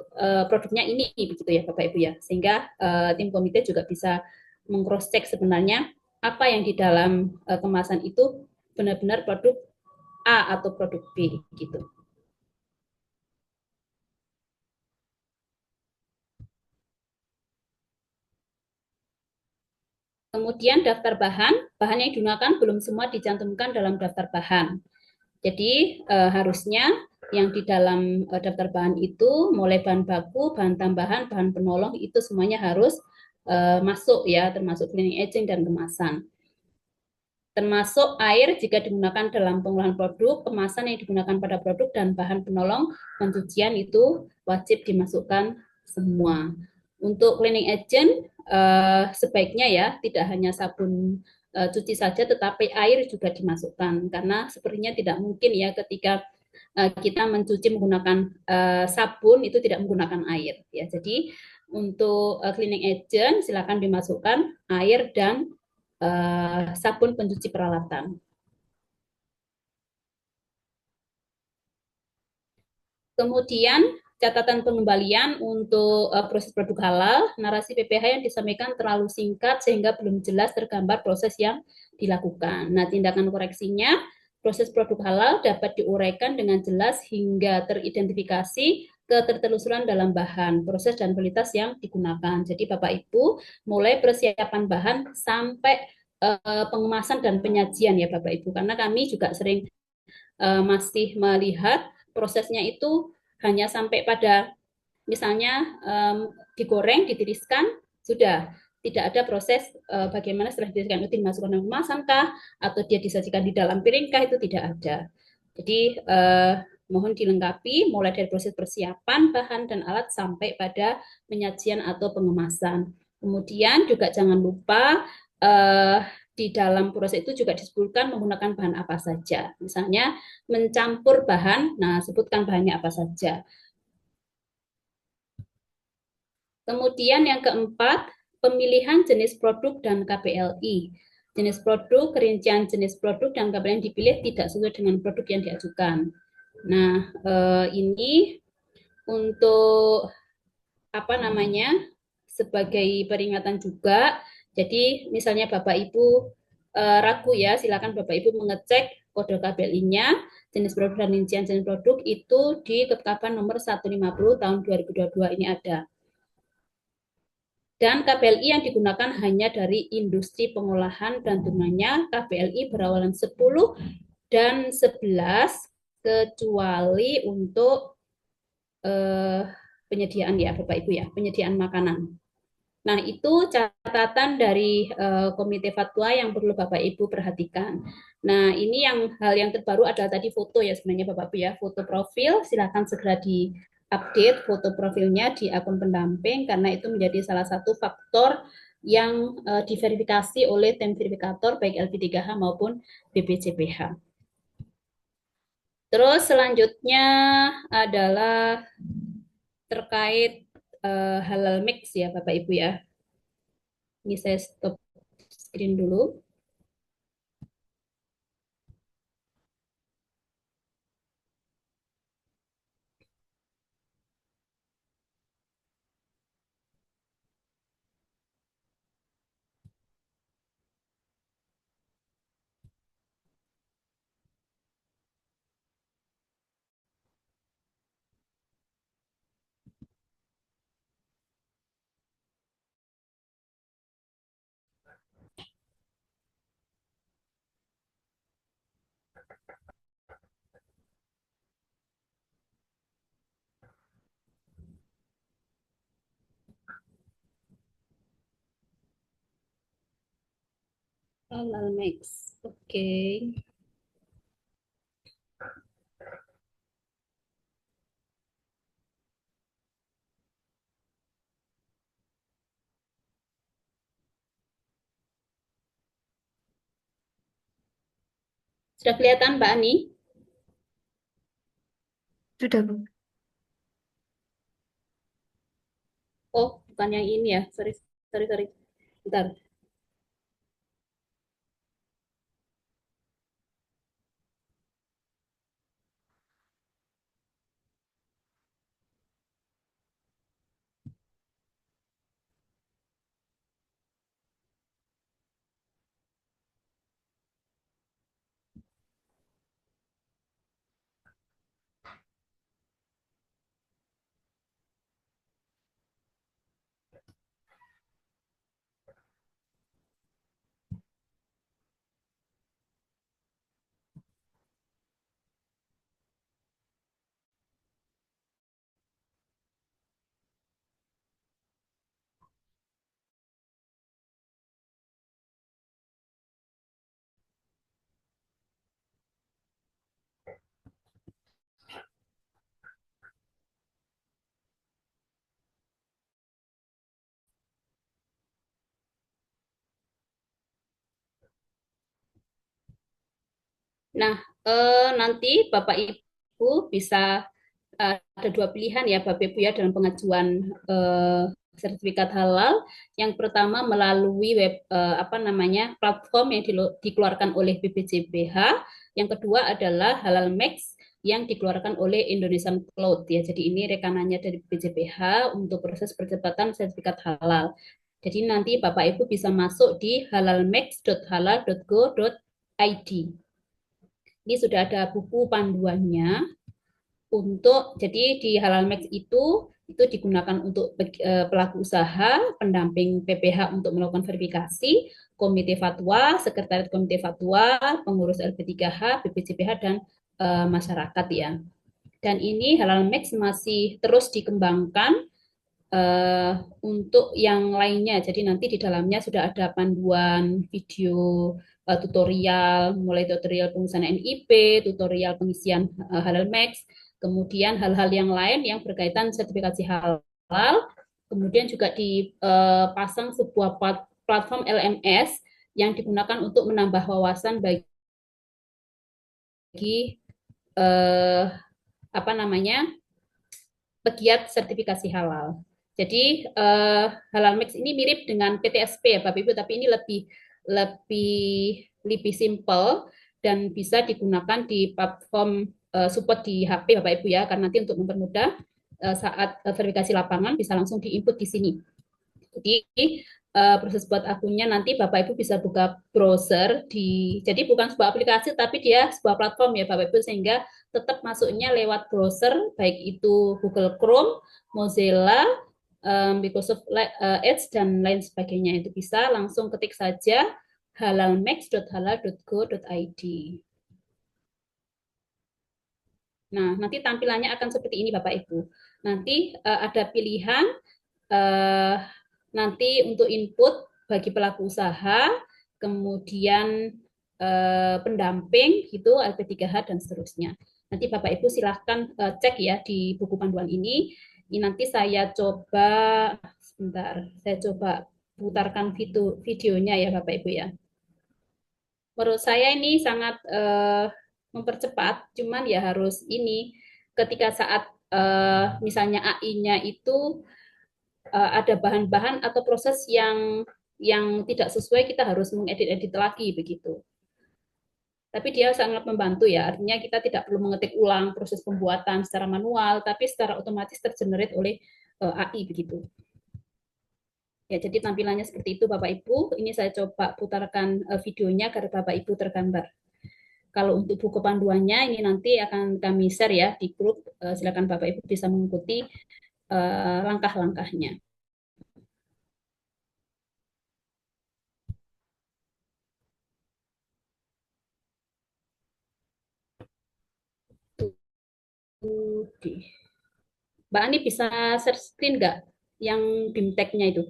produknya ini begitu ya Bapak Ibu ya. Sehingga tim komite juga bisa meng-cross check sebenarnya apa yang di dalam kemasan itu benar-benar produk A atau produk B gitu. Kemudian daftar bahan, bahan yang digunakan belum semua dicantumkan dalam daftar bahan. Jadi harusnya yang di dalam daftar bahan itu mulai bahan baku, bahan tambahan, bahan penolong itu semuanya harus masuk ya, termasuk cleaning agent dan kemasan. termasuk air jika digunakan dalam pengolahan produk, kemasan yang digunakan pada produk, dan bahan penolong pencucian itu wajib dimasukkan semua. Untuk cleaning agent sebaiknya ya tidak hanya sabun cuci saja, tetapi air juga dimasukkan karena sepertinya tidak mungkin ya ketika kita mencuci menggunakan sabun itu tidak menggunakan air ya. Jadi untuk cleaning agent silakan dimasukkan air dan sabun pencuci peralatan. Kemudian catatan pengembalian untuk proses produk halal, narasi PPH yang disampaikan terlalu singkat sehingga belum jelas tergambar proses yang dilakukan. Nah, tindakan koreksinya, proses produk halal dapat diuraikan dengan jelas hingga teridentifikasi ketertelusuran dalam bahan, proses dan kualitas yang digunakan. Jadi Bapak Ibu, mulai persiapan bahan sampai pengemasan dan penyajian ya Bapak Ibu, karena kami juga sering masih melihat prosesnya itu hanya sampai pada misalnya digoreng, ditiriskan, sudah tidak ada proses bagaimana setelah ditiriskan itu dimasukkan ke kemasan kah atau dia disajikan di dalam piring kah, itu tidak ada. Jadi mohon dilengkapi mulai dari proses persiapan bahan dan alat sampai pada penyajian atau pengemasan. Kemudian juga jangan lupa di dalam proses itu juga disebutkan menggunakan bahan apa saja. Misalnya mencampur bahan, nah sebutkan bahannya apa saja. Kemudian yang keempat, pemilihan jenis produk dan KPLI. Jenis produk, kerincian jenis produk dan KPLI yang dipilih tidak sesuai dengan produk yang diajukan. Nah, ini untuk apa namanya? Sebagai peringatan juga. Jadi misalnya Bapak Ibu ragu ya, silakan Bapak Ibu mengecek kode KPLI-nya, jenis produk dan rincian jenis produk itu di Ketetapan nomor 150 tahun 2022 ini ada. Dan KPLI yang digunakan hanya dari industri pengolahan dan turunannya KPLI berawalan 10 dan 11 kecuali untuk penyediaan ya Bapak Ibu ya, penyediaan makanan. Nah, itu catatan dari Komite Fatwa yang perlu Bapak Ibu perhatikan. Nah, ini hal yang terbaru adalah tadi foto ya sebenarnya Bapak Ibu ya, foto profil, silakan segera diupdate foto profilnya di akun pendamping karena itu menjadi salah satu faktor yang diverifikasi oleh tim verifikator baik LP3H maupun BPCPH. Terus selanjutnya adalah terkait halal mix ya Bapak Ibu ya. Ini saya stop screen dulu. Halal mix. Oke. Sudah kelihatan Mbak Ani? Sudah, Bu. Oh, bukan yang ini ya. Sorry, sorry, sorry. Bentar. Nah, nanti Bapak Ibu bisa ada dua pilihan ya Bapak Ibu ya dalam pengajuan sertifikat halal. Yang pertama melalui platform yang dikeluarkan oleh BPJBH. Yang kedua adalah Halal Max yang dikeluarkan oleh Indonesian Cloud ya. Jadi ini rekanannya dari BPJBH untuk proses percepatan sertifikat halal. Jadi nanti Bapak Ibu bisa masuk di halalmax.halal.go.id. Ini sudah ada buku panduannya jadi di Halal Max itu digunakan untuk pelaku usaha, pendamping PPH untuk melakukan verifikasi, komite fatwa, sekretariat komite fatwa, pengurus LP3H, BPJPH dan masyarakat ya. Dan ini Halal Max masih terus dikembangkan untuk yang lainnya. Jadi nanti di dalamnya sudah ada panduan video tutorial, mulai tutorial pengisian NIP, tutorial pengisian Halal Max, kemudian hal-hal yang lain yang berkaitan sertifikasi halal, kemudian juga dipasang sebuah platform LMS yang digunakan untuk menambah wawasan bagi pegiat sertifikasi halal. Jadi Halal Max ini mirip dengan PTSP ya Bapak Ibu, tapi ini lebih simple dan bisa digunakan di platform support di HP Bapak Ibu ya, karena nanti untuk mempermudah saat verifikasi lapangan bisa langsung diinput di sini. Jadi proses buat akunnya nanti Bapak Ibu bisa buka browser jadi bukan sebuah aplikasi tapi dia sebuah platform ya Bapak Ibu, sehingga tetap masuknya lewat browser baik itu Google Chrome, Mozilla, Microsoft Edge dan lain sebagainya. Itu bisa langsung ketik saja halalmax.halal.go.id. Nah, nanti tampilannya akan seperti ini Bapak Ibu. Nanti ada pilihan nanti untuk input bagi pelaku usaha, kemudian pendamping gitu, LP3H dan seterusnya. Nanti Bapak Ibu silahkan cek ya di buku panduan ini. Ini nanti saya coba putarkan videonya ya Bapak Ibu ya. Menurut saya ini sangat mempercepat, cuman ya harus ini ketika saat misalnya AI-nya itu ada bahan-bahan atau proses yang tidak sesuai, kita harus mengedit-edit lagi begitu. Tapi dia sangat membantu ya, artinya kita tidak perlu mengetik ulang proses pembuatan secara manual, tapi secara otomatis tergenerate oleh AI begitu. Ya, jadi tampilannya seperti itu Bapak Ibu. Ini saya coba putarkan videonya agar Bapak Ibu tergambar. Kalau untuk buku panduannya ini nanti akan kami share ya di grup. Silakan Bapak Ibu bisa mengikuti langkah-langkahnya. Mbak Ani bisa share screen nggak yang BIMTEK-nya itu?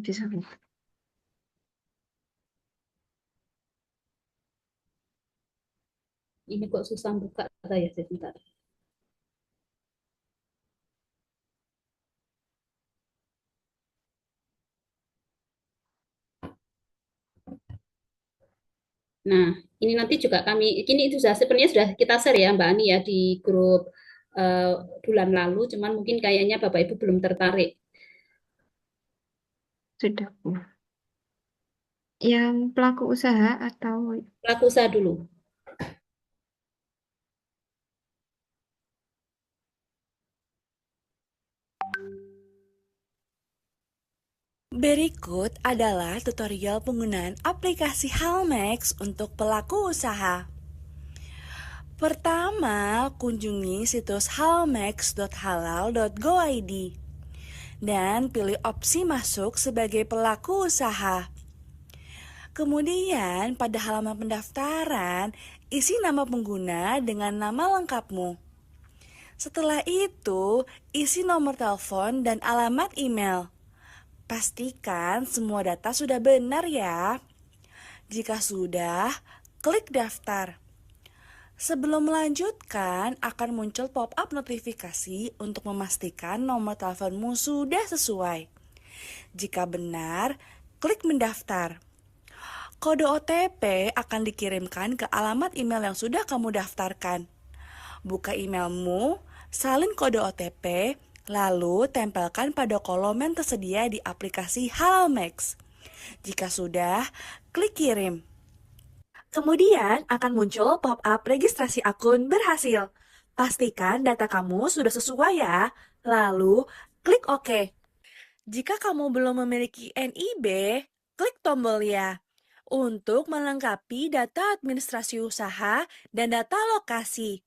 Bisa. Ini kok susah buka saya sebentar. Nah, ini nanti juga ini itu sebenarnya sudah kita share ya Mbak Ani ya di grup bulan lalu, cuman mungkin kayaknya Bapak Ibu belum tertarik. Sudah, Bu. Yang pelaku usaha atau Pelaku usaha dulu. Berikut adalah tutorial penggunaan aplikasi Halmax untuk pelaku usaha. Pertama, kunjungi situs halmax.halal.go.id dan pilih opsi masuk sebagai pelaku usaha. Kemudian, pada halaman pendaftaran, isi nama pengguna dengan nama lengkapmu. Setelah itu, isi nomor telepon dan alamat email. Pastikan semua data sudah benar ya. Jika sudah, klik daftar. Sebelum melanjutkan, akan muncul pop-up notifikasi untuk memastikan nomor teleponmu sudah sesuai. Jika benar, klik mendaftar. Kode OTP akan dikirimkan ke alamat email yang sudah kamu daftarkan. Buka emailmu, salin kode OTP, lalu tempelkan pada kolom yang tersedia di aplikasi Halal Max. Jika sudah, klik kirim. Kemudian akan muncul pop-up registrasi akun berhasil. Pastikan data kamu sudah sesuai ya, lalu klik OK. Jika kamu belum memiliki NIB, klik tombol ya. Untuk melengkapi data administrasi usaha dan data lokasi.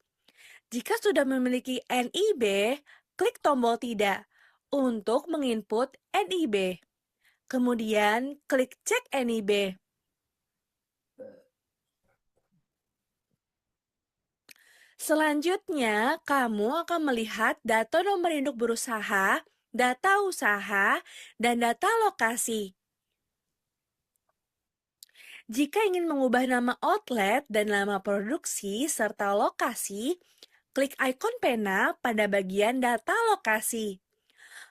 Jika sudah memiliki NIB, klik tombol tidak untuk menginput NIB. Kemudian klik cek NIB. Selanjutnya, kamu akan melihat data nomor induk berusaha, data usaha, dan data lokasi. Jika ingin mengubah nama outlet dan nama produksi serta lokasi, klik ikon pena pada bagian data lokasi.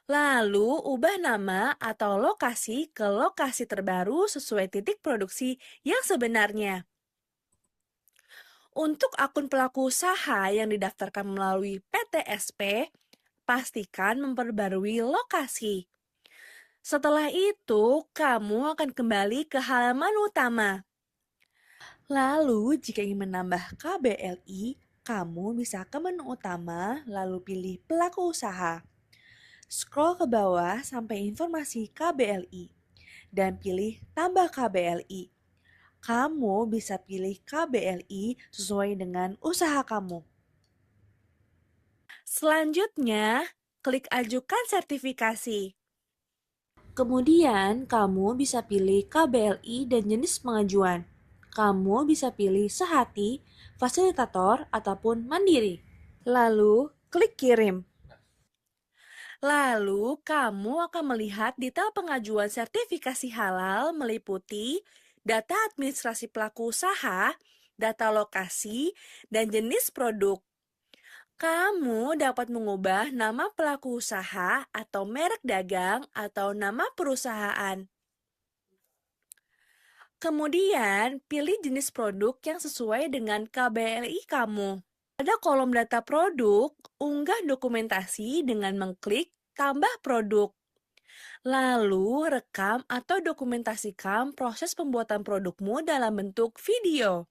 Lalu, ubah nama atau lokasi ke lokasi terbaru sesuai titik produksi yang sebenarnya. Untuk akun pelaku usaha yang didaftarkan melalui PTSP, pastikan memperbarui lokasi. Setelah itu, kamu akan kembali ke halaman utama. Lalu, jika ingin menambah KBLI, kamu bisa ke menu utama, lalu pilih pelaku usaha. Scroll ke bawah sampai informasi KBLI, dan pilih tambah KBLI. Kamu bisa pilih KBLI sesuai dengan usaha kamu. Selanjutnya, klik ajukan sertifikasi. Kemudian, kamu bisa pilih KBLI dan jenis pengajuan. Kamu bisa pilih sehati, fasilitator, ataupun mandiri. Lalu, klik kirim. Lalu, kamu akan melihat detail pengajuan sertifikasi halal meliputi data administrasi pelaku usaha, data lokasi, dan jenis produk. Kamu dapat mengubah nama pelaku usaha atau merek dagang atau nama perusahaan. Kemudian, pilih jenis produk yang sesuai dengan KBLI kamu. Pada kolom data produk, unggah dokumentasi dengan mengklik tambah produk. Lalu, rekam atau dokumentasikan proses pembuatan produkmu dalam bentuk video.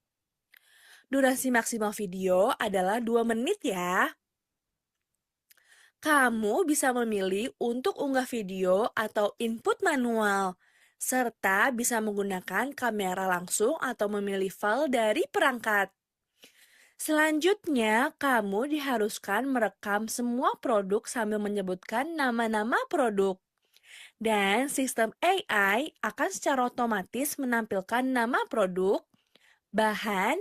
Durasi maksimal video adalah 2 menit ya. Kamu bisa memilih untuk unggah video atau input manual, serta bisa menggunakan kamera langsung atau memilih file dari perangkat. Selanjutnya, kamu diharuskan merekam semua produk sambil menyebutkan nama-nama produk. Dan sistem AI akan secara otomatis menampilkan nama produk, bahan,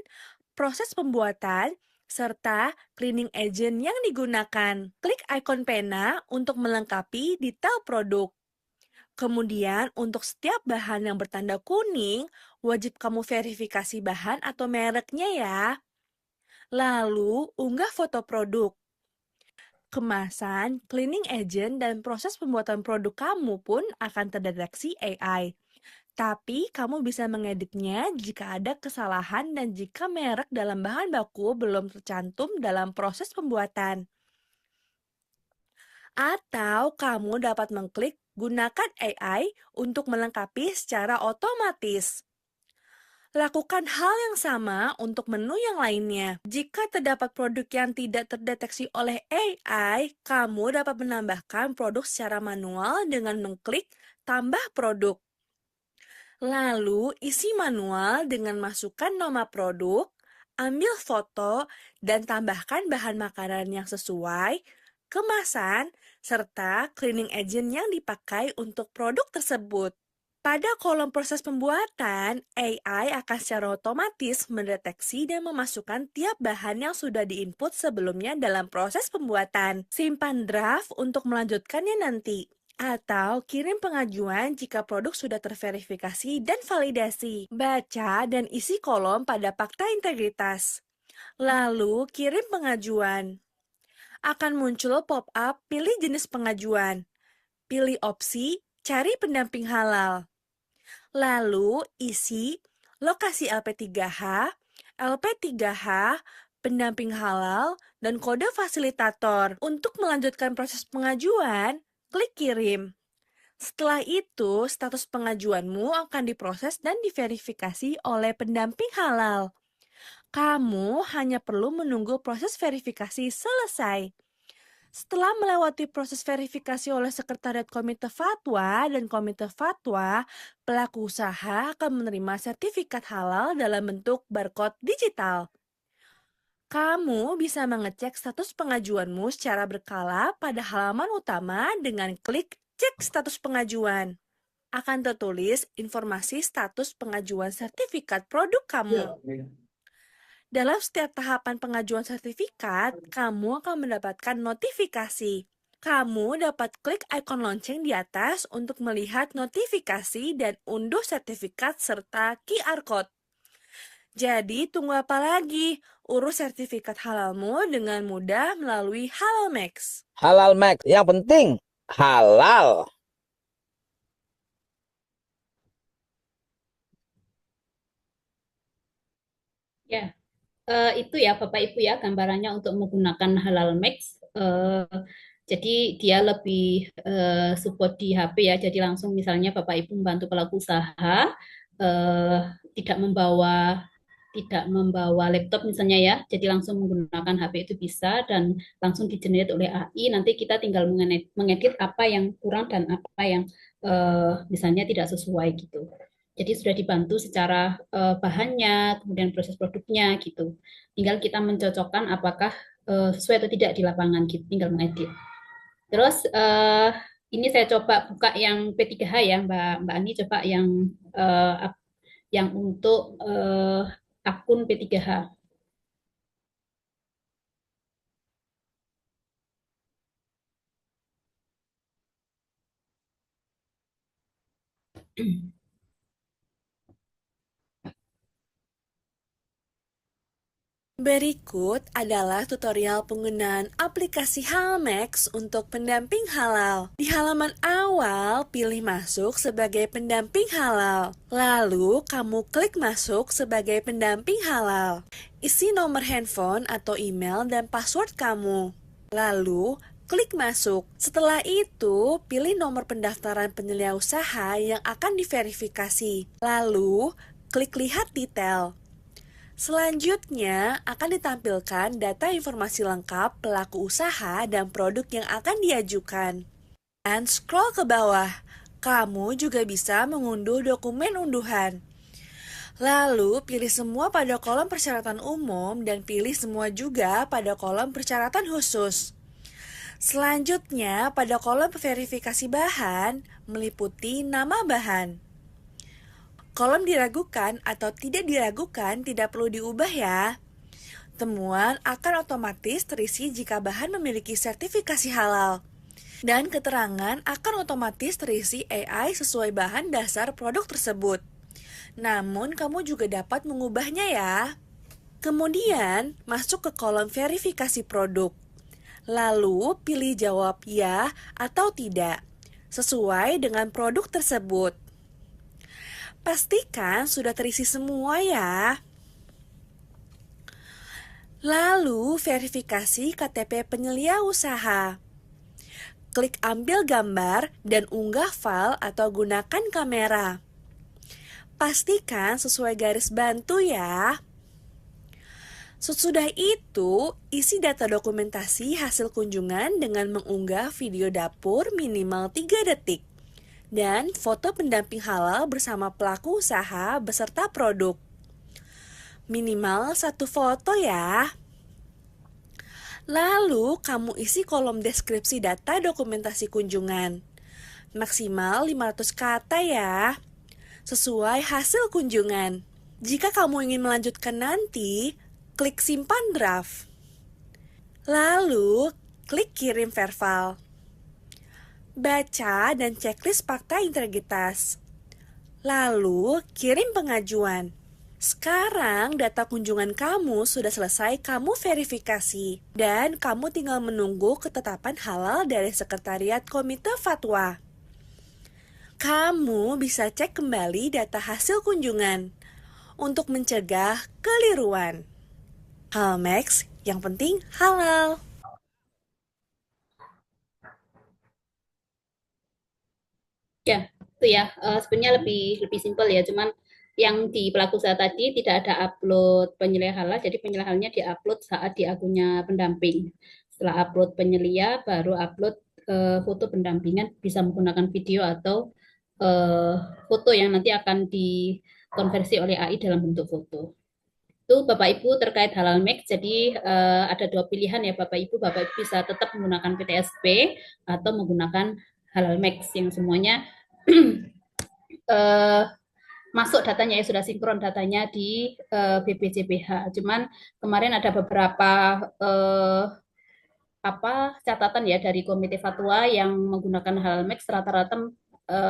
proses pembuatan, serta cleaning agent yang digunakan. Klik ikon pena untuk melengkapi detail produk. Kemudian, untuk setiap bahan yang bertanda kuning, wajib kamu verifikasi bahan atau mereknya ya. Lalu, unggah foto produk. Kemasan, cleaning agent, dan proses pembuatan produk kamu pun akan terdeteksi AI. Tapi, kamu bisa mengeditnya jika ada kesalahan dan jika merek dalam bahan baku belum tercantum dalam proses pembuatan. Atau, kamu dapat mengklik gunakan AI untuk melengkapi secara otomatis. Lakukan hal yang sama untuk menu yang lainnya. Jika terdapat produk yang tidak terdeteksi oleh AI, kamu dapat menambahkan produk secara manual dengan mengklik tambah produk. Lalu, isi manual dengan masukkan nama produk, ambil foto, dan tambahkan bahan makanan yang sesuai, kemasan, serta cleaning agent yang dipakai untuk produk tersebut. Pada kolom proses pembuatan, AI akan secara otomatis mendeteksi dan memasukkan tiap bahan yang sudah diinput sebelumnya dalam proses pembuatan. Simpan draft untuk melanjutkannya nanti. Atau kirim pengajuan jika produk sudah terverifikasi dan validasi. Baca dan isi kolom pada fakta integritas. Lalu kirim pengajuan. Akan muncul pop-up pilih jenis pengajuan. Pilih opsi cari pendamping halal. Lalu isi lokasi LP3H, LP3H, pendamping halal, dan kode fasilitator. Untuk melanjutkan proses pengajuan, klik kirim. Setelah itu, status pengajuanmu akan diproses dan diverifikasi oleh pendamping halal. Kamu hanya perlu menunggu proses verifikasi selesai. Setelah melewati proses verifikasi oleh Sekretariat Komite Fatwa dan Komite Fatwa, pelaku usaha akan menerima sertifikat halal dalam bentuk barcode digital. Kamu bisa mengecek status pengajuanmu secara berkala pada halaman utama dengan klik cek status pengajuan. Akan tertulis informasi status pengajuan sertifikat produk kamu. Dalam setiap tahapan pengajuan sertifikat, kamu akan mendapatkan notifikasi. Kamu dapat klik ikon lonceng di atas untuk melihat notifikasi dan unduh sertifikat serta QR Code. Jadi, tunggu apa lagi? Urus sertifikat halalmu dengan mudah melalui Halalmax. Halal Max, yang penting halal. Ya, itu ya Bapak Ibu ya gambarannya untuk menggunakan Halal Max. Jadi dia lebih support di HP ya. Jadi langsung misalnya Bapak Ibu membantu pelaku usaha eh, tidak membawa laptop misalnya ya. Jadi langsung menggunakan HP itu bisa dan langsung di-generate oleh AI. Nanti kita tinggal mengedit apa yang kurang dan apa yang misalnya tidak sesuai gitu. Jadi sudah dibantu secara bahannya, kemudian proses produknya gitu. Tinggal kita mencocokkan apakah sesuai atau tidak di lapangan gitu, tinggal mengedit. Terus ini saya coba buka yang P3H ya, Mbak Ani coba yang untuk akun P3H. Berikut adalah tutorial penggunaan aplikasi Halalmax untuk pendamping halal. Di halaman awal, pilih masuk sebagai pendamping halal. Lalu, kamu klik masuk sebagai pendamping halal. Isi nomor handphone atau email dan password kamu. Lalu, klik masuk. Setelah itu, pilih nomor pendaftaran penyelia usaha yang akan diverifikasi. Lalu, klik lihat detail. Selanjutnya akan ditampilkan data informasi lengkap pelaku usaha dan produk yang akan diajukan. Dan scroll ke bawah, kamu juga bisa mengunduh dokumen unduhan. Lalu pilih semua pada kolom persyaratan umum dan pilih semua juga pada kolom persyaratan khusus. Selanjutnya pada kolom verifikasi bahan meliputi nama bahan. Kolom diragukan atau tidak diragukan tidak perlu diubah ya. Temuan akan otomatis terisi jika bahan memiliki sertifikasi halal. Dan keterangan akan otomatis terisi AI sesuai bahan dasar produk tersebut. Namun kamu juga dapat mengubahnya ya. Kemudian masuk ke kolom verifikasi produk. Lalu pilih jawab ya atau tidak, sesuai dengan produk tersebut. Pastikan sudah terisi semua ya. Lalu verifikasi KTP penyelia usaha. Klik ambil gambar dan unggah file atau gunakan kamera. Pastikan sesuai garis bantu ya. Sesudah itu, isi data dokumentasi hasil kunjungan dengan mengunggah video dapur minimal 3 detik. Dan foto pendamping halal bersama pelaku usaha beserta produk. Minimal 1 foto ya. Lalu kamu isi kolom deskripsi data dokumentasi kunjungan. Maksimal 500 kata ya. Sesuai hasil kunjungan. Jika kamu ingin melanjutkan nanti, klik simpan draft. Lalu klik kirim verval. Baca dan checklist fakta integritas. Lalu, kirim pengajuan. Sekarang, data kunjungan kamu sudah selesai kamu verifikasi. Dan kamu tinggal menunggu ketetapan halal dari Sekretariat Komite Fatwa. Kamu bisa cek kembali data hasil kunjungan. untuk mencegah keliruan. Halal Max, yang penting halal. Ya, itu ya. Sebenarnya lebih simpel ya. Cuman yang di pelaku usaha tadi tidak ada upload penyelia halal, jadi penyelia halalnya diupload saat di akunnya pendamping. Setelah upload penyelia, baru upload foto pendampingan, bisa menggunakan video atau eh, foto yang nanti akan dikonversi oleh AI dalam bentuk foto. Itu Bapak Ibu terkait halal mix. Jadi ada dua pilihan ya Bapak Ibu. Bapak Ibu bisa tetap menggunakan PTSP atau menggunakan halal mix yang semuanya eh, masuk datanya ya, sudah sinkron datanya di BPJPH. Cuman kemarin ada beberapa catatan ya dari Komite Fatwa yang menggunakan halal mix, rata-rata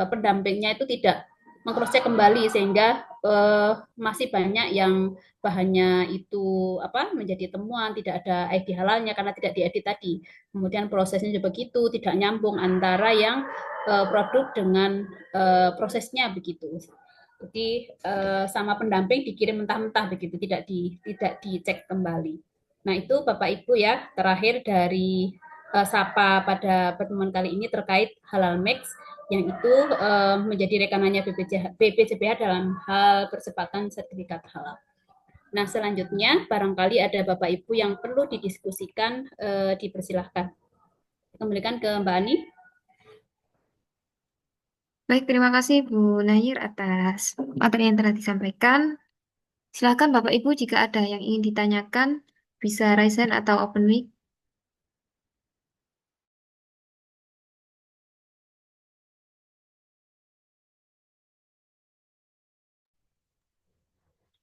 pendampingnya itu tidak mengcross-check kembali, sehingga masih banyak yang bahannya itu menjadi temuan, tidak ada ID halalnya karena tidak diedit tadi. Kemudian prosesnya juga begitu, tidak nyambung antara yang produk dengan prosesnya begitu. Jadi sama pendamping dikirim mentah-mentah begitu, tidak dicek kembali. Nah, itu Bapak Ibu ya, terakhir dari Sapa pada pertemuan kali ini terkait halal mix, yang itu menjadi rekanannya BPJPH dalam hal percepatan sertifikat halal. Nah, selanjutnya barangkali ada Bapak Ibu yang perlu didiskusikan, dipersilahkan. Kembalikan ke Mbak Ani. Baik, terima kasih Bu Nayir atas materi yang telah disampaikan. Silakan Bapak Ibu jika ada yang ingin ditanyakan, bisa raise hand atau open mic.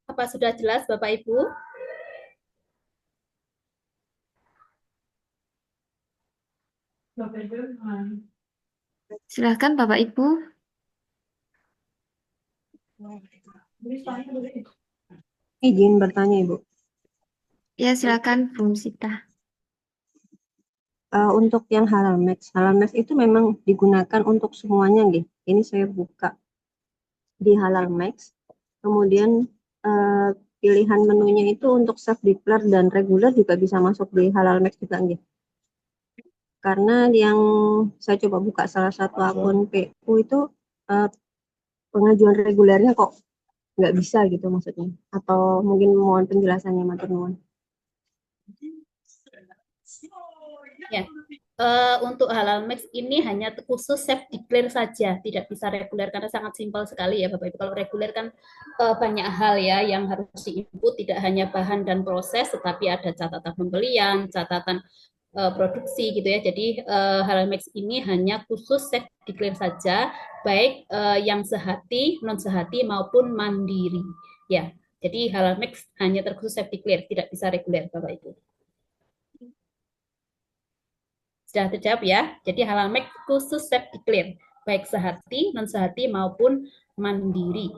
Apa sudah jelas Bapak Ibu? Silakan Bapak Ibu. Izin bertanya Ibu. Ya, silakan Bu Sita. Untuk yang halal max itu memang digunakan untuk semuanya nggih. Ini saya buka di halal max. Kemudian pilihan menunya itu untuk self declare dan regular juga bisa masuk di halal max juga nggih. Karena yang saya coba buka salah satu akun PU itu pengajuan regulernya kok nggak bisa gitu maksudnya. Atau mungkin mohon penjelasannya matur nuwun. Ya, untuk halal mix ini hanya khusus self declare saja, tidak bisa reguler karena sangat simpel sekali ya Bapak Ibu. Kalau reguler kan banyak hal ya yang harus diinput, tidak hanya bahan dan proses, tetapi ada catatan pembelian, catatan produksi gitu ya. Jadi halal mix ini hanya khusus self declare saja, baik yang sehati, non sehati maupun mandiri. Ya, jadi halal mix hanya terkhusus self declare, tidak bisa reguler Bapak Ibu. Sudah terjawab ya. Jadi halal mix khusus self declare, baik sehati, non sehati maupun mandiri.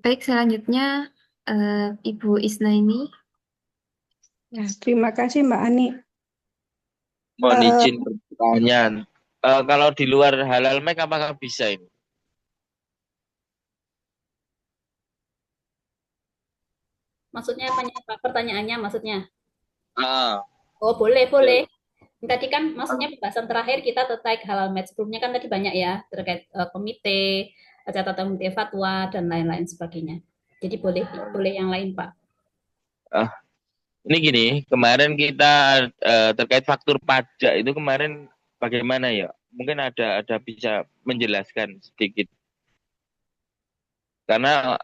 Baik, selanjutnya Ibu Isnaini. Ya, terima kasih Mbak Ani. Mohon izin pertanyaan. Kalau di luar halal max apakah bisa ini? Maksudnya apa? Pertanyaannya maksudnya? Ah, Oh, boleh. Tadi kan maksudnya pembahasan terakhir kita terkait halal match. Sebelumnya kan tadi banyak ya terkait komite, catatan komite fatwa dan lain-lain sebagainya. Jadi boleh yang lain, Pak. ini gini, kemarin kita terkait faktur pajak itu kemarin bagaimana ya? Mungkin ada bisa menjelaskan sedikit. Karena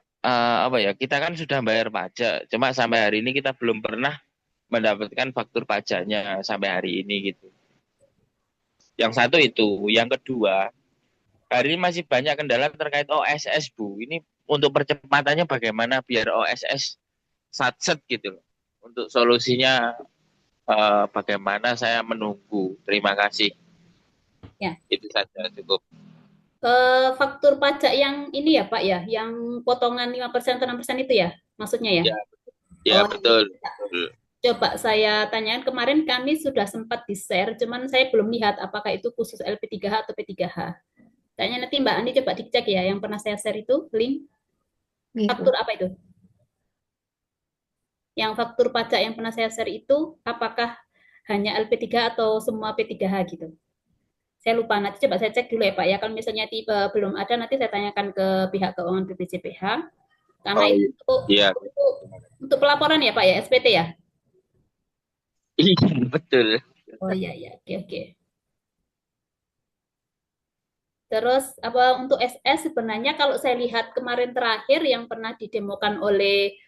apa ya? Kita kan sudah bayar pajak, cuma sampai hari ini kita belum pernah mendapatkan faktur pajaknya sampai hari ini gitu. Yang satu itu, yang kedua, hari ini masih banyak kendala terkait OSS Bu. Ini untuk percepatannya bagaimana biar OSS satset gitu loh. Untuk solusinya bagaimana saya menunggu. Terima kasih. Ya. Itu saja cukup. Faktur pajak yang ini ya Pak ya, yang potongan 5% atau 6% itu ya maksudnya ya? Ya, betul. Coba saya tanyakan, kemarin kami sudah sempat di-share, cuman saya belum lihat apakah itu khusus LP3H atau P3H. Kayaknya nanti Mbak Ani coba dicek ya, yang pernah saya share itu link Nggih, Bu. faktur apa itu? Yang faktur pajak yang pernah saya share itu apakah hanya LP3 atau semua P3H gitu? Saya lupa, nanti coba saya cek dulu ya Pak ya. Kalau misalnya tiba belum ada, nanti saya tanyakan ke pihak keuangan BPJPH. Karena Oh itu iya, untuk pelaporan ya Pak ya, SPT ya? iya betul. Oh iya, iya, oke, oke. Terus apa untuk SS sebenarnya kalau saya lihat kemarin terakhir yang pernah didemokan oleh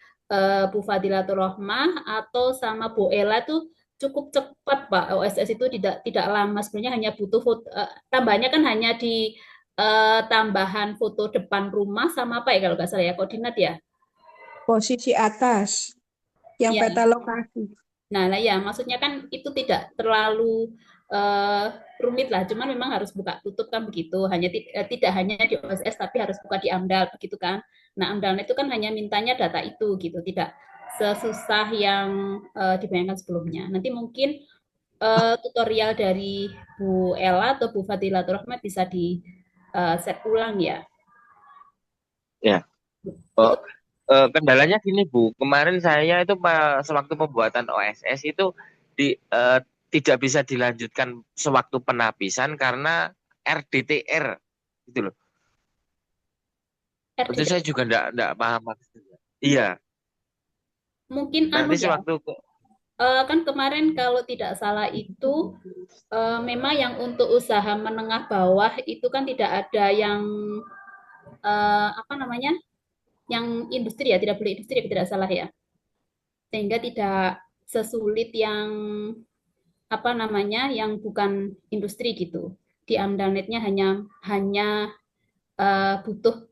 Bu Fadilatul Rohmah atau sama Bu Ella tuh cukup cepat Pak. OSS itu tidak lama sebenarnya, hanya butuh foto, tambahnya kan hanya di tambahan foto depan rumah sama apa ya kalau nggak salah ya, koordinat ya. Posisi atas yang Ya. peta lokasi. Nah, ya maksudnya kan itu tidak terlalu eh, rumit lah, cuman memang harus buka tutup kan begitu. Tidak hanya di OSS tapi harus buka di AMDAL begitu kan. Nah, AMDAL itu kan hanya mintanya data itu gitu, tidak sesusah yang dibayangkan sebelumnya. Nanti mungkin tutorial dari Bu Ella atau Bu Fadilatul Rahmat bisa di set ulang ya. Ya. Oh, kendalanya gini Bu, kemarin saya itu sewaktu pembuatan OSS itu tidak bisa dilanjutkan sewaktu penapisan karena RDTR gitu loh. Itu saya juga enggak paham maksudnya. Iya. Mungkin Nanti ya. sewaktu Kan kemarin kalau tidak salah itu memang yang untuk usaha menengah bawah itu kan tidak ada yang apa namanya, yang industri ya, tidak boleh industri tidak salah ya, sehingga tidak sesulit yang apa namanya yang bukan industri gitu. Di AMDALNet-nya hanya butuh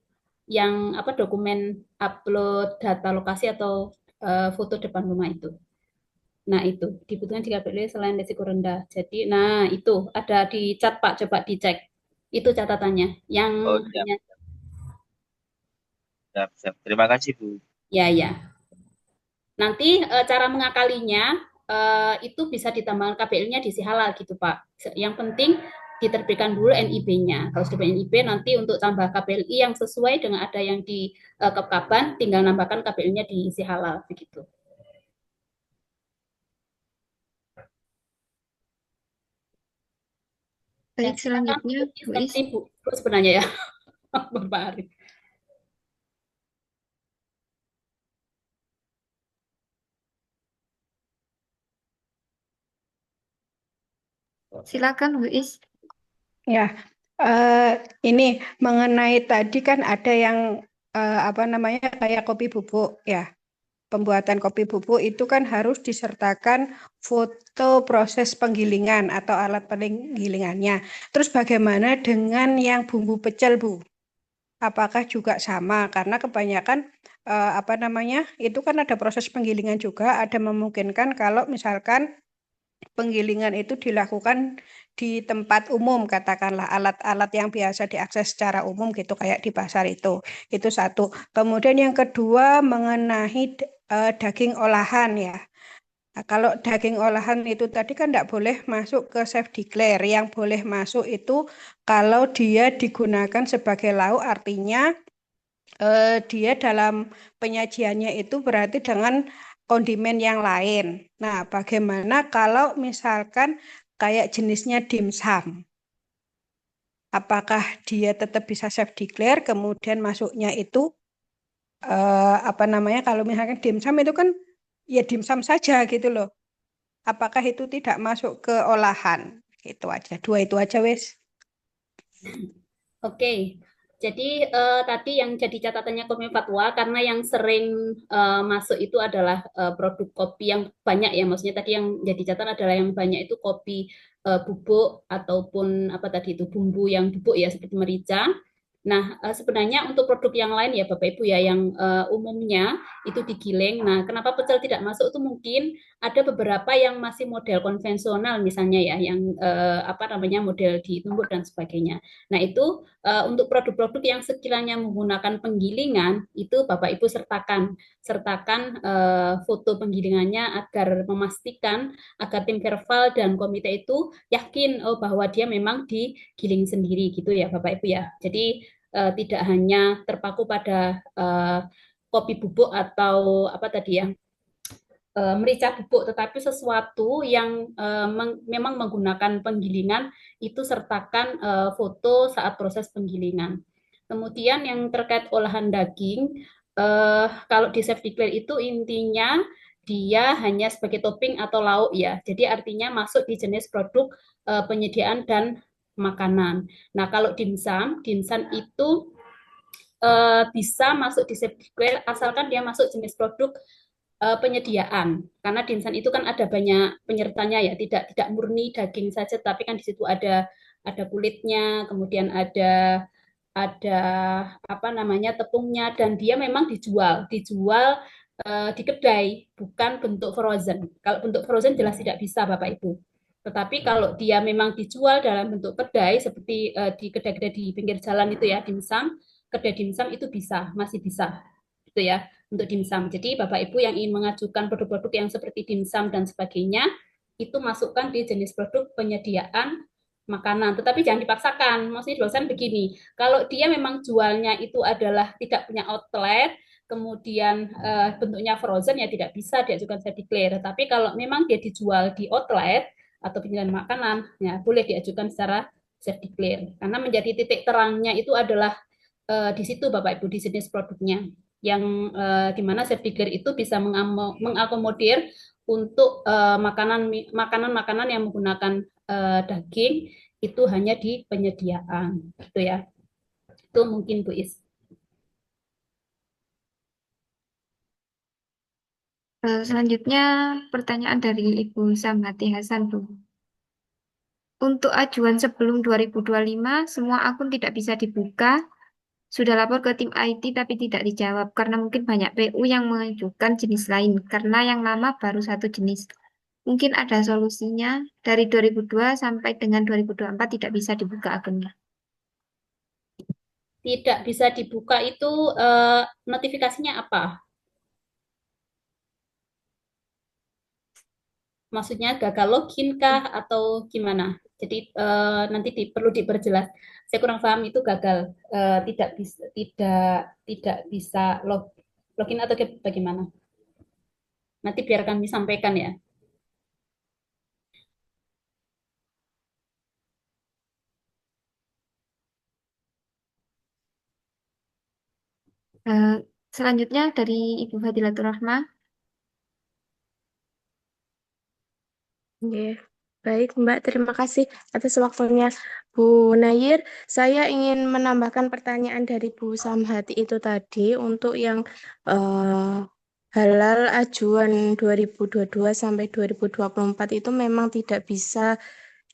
yang apa, dokumen upload data lokasi atau foto depan rumah itu. Nah, itu dibutuhkan jika beli selain risiko rendah. Jadi, nah itu ada di chat Pak, coba dicek. Itu catatannya. Yang siap. Siap. Terima kasih Bu. Ya, ya. Nanti cara mengakalinya itu bisa ditambahkan KPL-nya diisi halal gitu Pak. Yang penting diterbitkan dulu NIB-nya. Kalau sudah NIB nanti untuk tambah KPLI yang sesuai dengan ada yang di Kepkaban, tinggal nambahkan KPL-nya diisi halal begitu. Baik, selanjutnya Bu Is. Sebenarnya ya, Bapak Arif. Silakan Bu Is. Ya, ini mengenai tadi kan ada yang apa namanya kayak kopi bubuk ya. Pembuatan kopi bubuk itu kan harus disertakan foto proses penggilingan atau alat penggilingannya. Terus bagaimana dengan yang bumbu pecel, Bu? Apakah juga sama? Karena kebanyakan apa namanya itu kan ada proses penggilingan juga, ada memungkinkan kalau misalkan penggilingan itu dilakukan di tempat umum, katakanlah alat-alat yang biasa diakses secara umum gitu kayak di pasar itu satu. Kemudian yang kedua mengenai daging olahan ya. Nah, kalau daging olahan itu tadi kan tidak boleh masuk ke self declare. Yang boleh masuk itu kalau dia digunakan sebagai lauk, artinya dia dalam penyajiannya itu berarti dengan kondimen yang lain. Nah, bagaimana kalau misalkan kayak jenisnya dimsum? Apakah dia tetap bisa self declare, kemudian masuknya itu apa namanya, kalau misalkan dimsum itu kan ya dimsum saja gitu loh. Apakah itu tidak masuk ke olahan? Itu aja, dua itu aja wes. Oke. Jadi tadi yang jadi catatannya Komi Fatwa, karena yang sering masuk itu adalah produk kopi yang banyak ya, maksudnya tadi yang jadi catatan adalah yang banyak itu kopi bubuk ataupun apa tadi itu bumbu yang bubuk ya seperti merica. Nah, sebenarnya untuk produk yang lain ya Bapak Ibu ya, yang umumnya itu digiling. Nah, kenapa pecel tidak masuk itu mungkin ada beberapa yang masih model konvensional misalnya ya, yang apa namanya model ditumbuk dan sebagainya. Nah, itu untuk produk-produk yang sekiranya menggunakan penggilingan itu Bapak Ibu sertakan foto penggilingannya agar memastikan agar tim Verval dan komite itu yakin bahwa dia memang digiling sendiri gitu ya Bapak Ibu ya. Jadi tidak hanya terpaku pada kopi bubuk atau apa tadi ya, merica bubuk, tetapi sesuatu yang memang menggunakan penggilingan itu sertakan foto saat proses penggilingan. Kemudian yang terkait olahan daging, kalau di chef declare itu intinya dia hanya sebagai topping atau lauk ya. Jadi artinya masuk di jenis produk penyediaan dan makanan. Nah, kalau dimsum itu bisa masuk di chef declare asalkan dia masuk jenis produk penyediaan. Karena dimsum itu kan ada banyak penyertanya ya, tidak murni daging saja, tapi kan di situ ada kulitnya, kemudian ada apa namanya tepungnya, dan dia memang dijual di kedai, bukan bentuk frozen. Kalau bentuk frozen jelas tidak bisa Bapak Ibu. Tetapi kalau dia memang dijual dalam bentuk kedai seperti di kedai-kedai di pinggir jalan itu ya, kedai dimsum itu masih bisa gitu ya untuk dimsum. Jadi Bapak Ibu yang ingin mengajukan produk-produk yang seperti dimsum dan sebagainya itu masukkan di jenis produk penyediaan makanan, tetapi jangan dipaksakan. Maksudnya dosen begini, kalau dia memang jualnya itu adalah tidak punya outlet, kemudian bentuknya frozen ya tidak bisa diajukan saya declare. Tapi kalau memang dia dijual di outlet atau penjualan makanan, ya boleh diajukan secara self declare. Karena menjadi titik terangnya itu adalah di situ Bapak Ibu di jenis produknya yang di mana self declare itu bisa mengakomodir untuk makanan-makanan yang menggunakan daging itu hanya di penyediaan gitu ya. Itu mungkin Bu Is. Selanjutnya pertanyaan dari Ibu Samhati Hasan, Bu. Untuk ajuan sebelum 2025, semua akun tidak bisa dibuka. Sudah lapor ke tim IT tapi tidak dijawab karena mungkin banyak PU yang mengajukan jenis lain karena yang lama baru satu jenis. Mungkin ada solusinya dari 2002 sampai dengan 2024 tidak bisa dibuka akunnya. Tidak bisa dibuka itu notifikasinya apa? Maksudnya gagal login kah atau gimana? Jadi nanti perlu diperjelas. Saya kurang paham itu gagal tidak bisa login atau bagaimana? Nanti biar kami sampaikan ya. Selanjutnya dari Ibu Fadilatur Rahma. Oke, baik Mbak, terima kasih atas waktunya. Bu Nayir, saya ingin menambahkan pertanyaan dari Bu Samhati itu tadi untuk yang halal ajuan 2022 sampai 2024 itu memang tidak bisa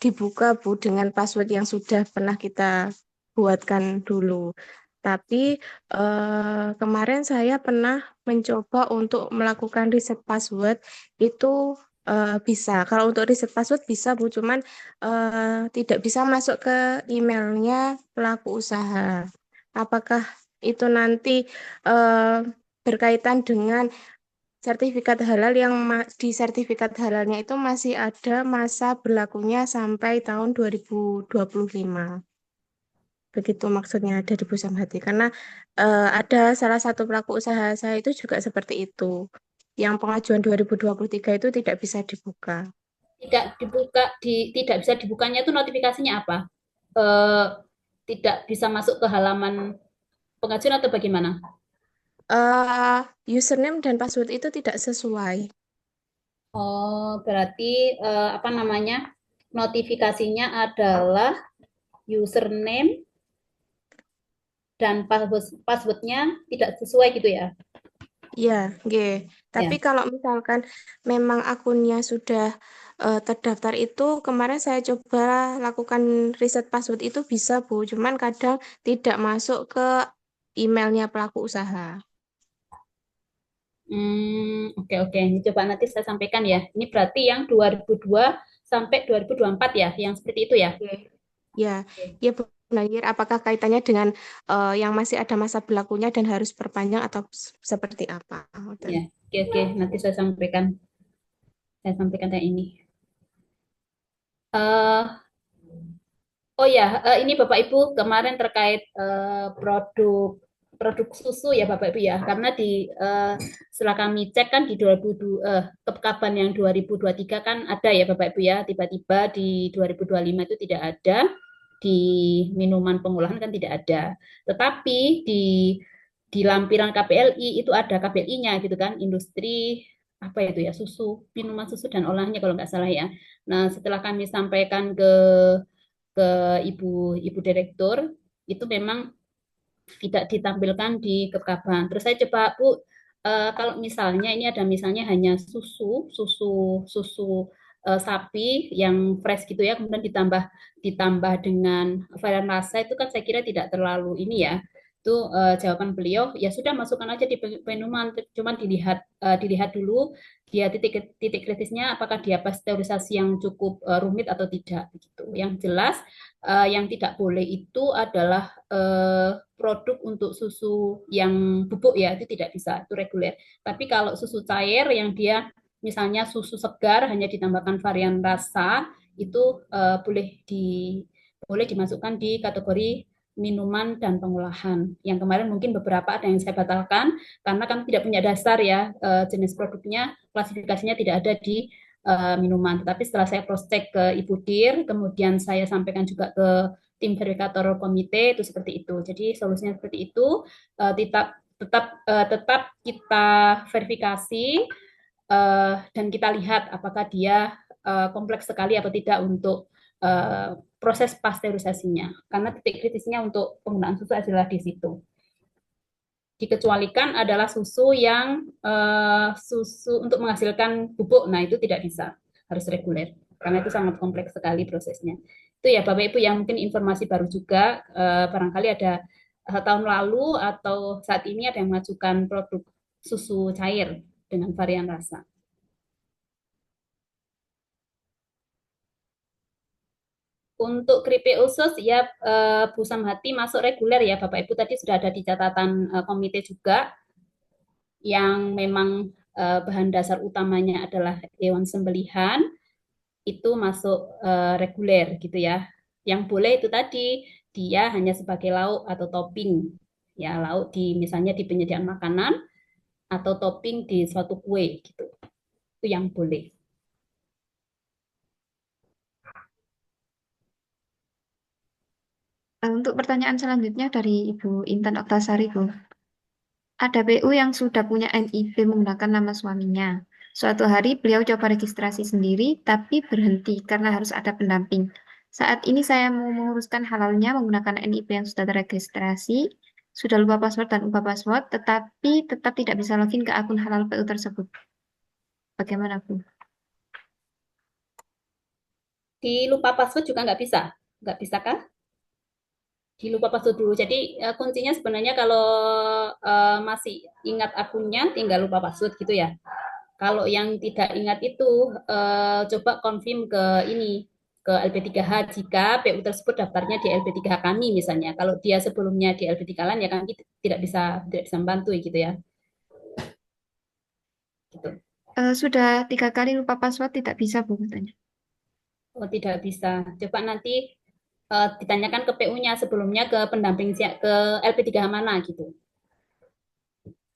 dibuka Bu dengan password yang sudah pernah kita buatkan dulu. Tapi kemarin saya pernah mencoba untuk melakukan reset password itu bisa. Kalau untuk reset password bisa Bu, cuman tidak bisa masuk ke emailnya pelaku usaha. Apakah itu nanti berkaitan dengan sertifikat halal yang di sertifikat halalnya itu masih ada masa berlakunya sampai tahun 2025. Begitu maksudnya dari Bu Samhati. Karena ada salah satu pelaku usaha saya itu juga seperti itu. Yang pengajuan 2023 itu tidak bisa dibuka. Tidak bisa dibukanya itu notifikasinya apa? Tidak bisa masuk ke halaman pengajuan atau bagaimana? Username dan password itu tidak sesuai. Oh, berarti apa namanya? Notifikasinya adalah username dan passwordnya tidak sesuai gitu ya? Iya, oke. Tapi Ya. kalau misalkan memang akunnya sudah terdaftar itu, kemarin saya coba lakukan riset password itu bisa, Bu. Cuman kadang tidak masuk ke emailnya pelaku usaha. Oke, oke. Ini coba nanti saya sampaikan ya. Ini berarti yang 2002 sampai 2024 ya, yang seperti itu ya. Oke. Ya, ya Bu Nayir, apakah kaitannya dengan yang masih ada masa berlakunya dan harus perpanjang atau seperti apa? Ya, oke, oke. Nanti saya sampaikan. Saya sampaikan yang ini. Eh, oh ya, ini Bapak Ibu kemarin terkait produk produk susu ya Bapak Ibu ya, karena setelah kami cek kan di 2002 kekaban yang 2023 kan ada ya Bapak Ibu ya, tiba-tiba di 2025 itu tidak ada, di minuman pengolahan kan tidak ada, tetapi di lampiran KPLI itu ada KPLI-nya gitu kan, industri apa itu ya, susu, minuman susu dan olahannya kalau nggak salah ya. Nah, setelah kami sampaikan ke ibu direktur itu memang tidak ditampilkan di kekaban. Terus saya coba Bu, kalau misalnya ini ada misalnya hanya susu sapi yang fresh gitu ya, kemudian ditambah dengan varian rasa itu kan saya kira tidak terlalu ini ya. Itu jawaban beliau ya sudah masukkan aja di minuman, cuman dilihat dulu dia titik titik kritisnya apakah dia pasteurisasi yang cukup rumit atau tidak gitu. Yang jelas yang tidak boleh itu adalah produk untuk susu yang bubuk ya, itu tidak bisa, itu reguler. Tapi kalau susu cair yang dia misalnya susu segar hanya ditambahkan varian rasa itu boleh dimasukkan di kategori minuman dan pengolahan. Yang kemarin mungkin beberapa ada yang saya batalkan karena kan tidak punya dasar ya, jenis produknya, klasifikasinya tidak ada di minuman. Tetapi setelah saya cross check ke Ibu Dir, kemudian saya sampaikan juga ke tim verifikator komite itu seperti itu. Jadi solusinya seperti itu, tetap kita verifikasi dan kita lihat apakah dia kompleks sekali atau tidak untuk proses pasteurisasinya. Karena titik kritisnya untuk penggunaan susu adalah di situ. Dikecualikan adalah susu yang susu untuk menghasilkan bubuk. Nah, itu tidak bisa, harus reguler. Karena itu sangat kompleks sekali prosesnya. Itu ya Bapak Ibu yang mungkin informasi baru juga, barangkali ada tahun lalu atau saat ini ada yang mengajukan produk susu cair dengan varian rasa. Untuk keripik usus ya Bu Samhati masuk reguler ya Bapak Ibu, tadi sudah ada di catatan komite juga yang memang bahan dasar utamanya adalah hewan sembelihan itu masuk reguler gitu ya. Yang boleh itu tadi dia hanya sebagai lauk atau topping ya, lauk di misalnya di penyediaan makanan atau topping di suatu kue gitu. Itu yang boleh. Untuk pertanyaan selanjutnya dari Ibu Intan Oktasari, Bu. Ada PU yang sudah punya NIB menggunakan nama suaminya. Suatu hari beliau coba registrasi sendiri, tapi berhenti karena harus ada pendamping. Saat ini saya mau menguruskan halalnya menggunakan NIB yang sudah terregistrasi, sudah lupa password dan ubah password, tetapi tetap tidak bisa login ke akun halal PU tersebut. Bagaimana, Bu? Di lupa password juga nggak bisa kan? Di lupa password dulu. Jadi kuncinya sebenarnya kalau masih ingat akunnya, tinggal lupa password gitu ya. Kalau yang tidak ingat itu coba confirm ke ini ke LP3H jika PU tersebut daftarnya di LP3H kami misalnya. Kalau dia sebelumnya di LP3 lain ya kami tidak bisa membantu gitu ya. Gitu. Sudah 3 kali lupa password tidak bisa, Bu, katanya. Oh, tidak bisa. Coba nanti ditanyakan ke PU-nya sebelumnya ke pendamping ke LP3H mana gitu.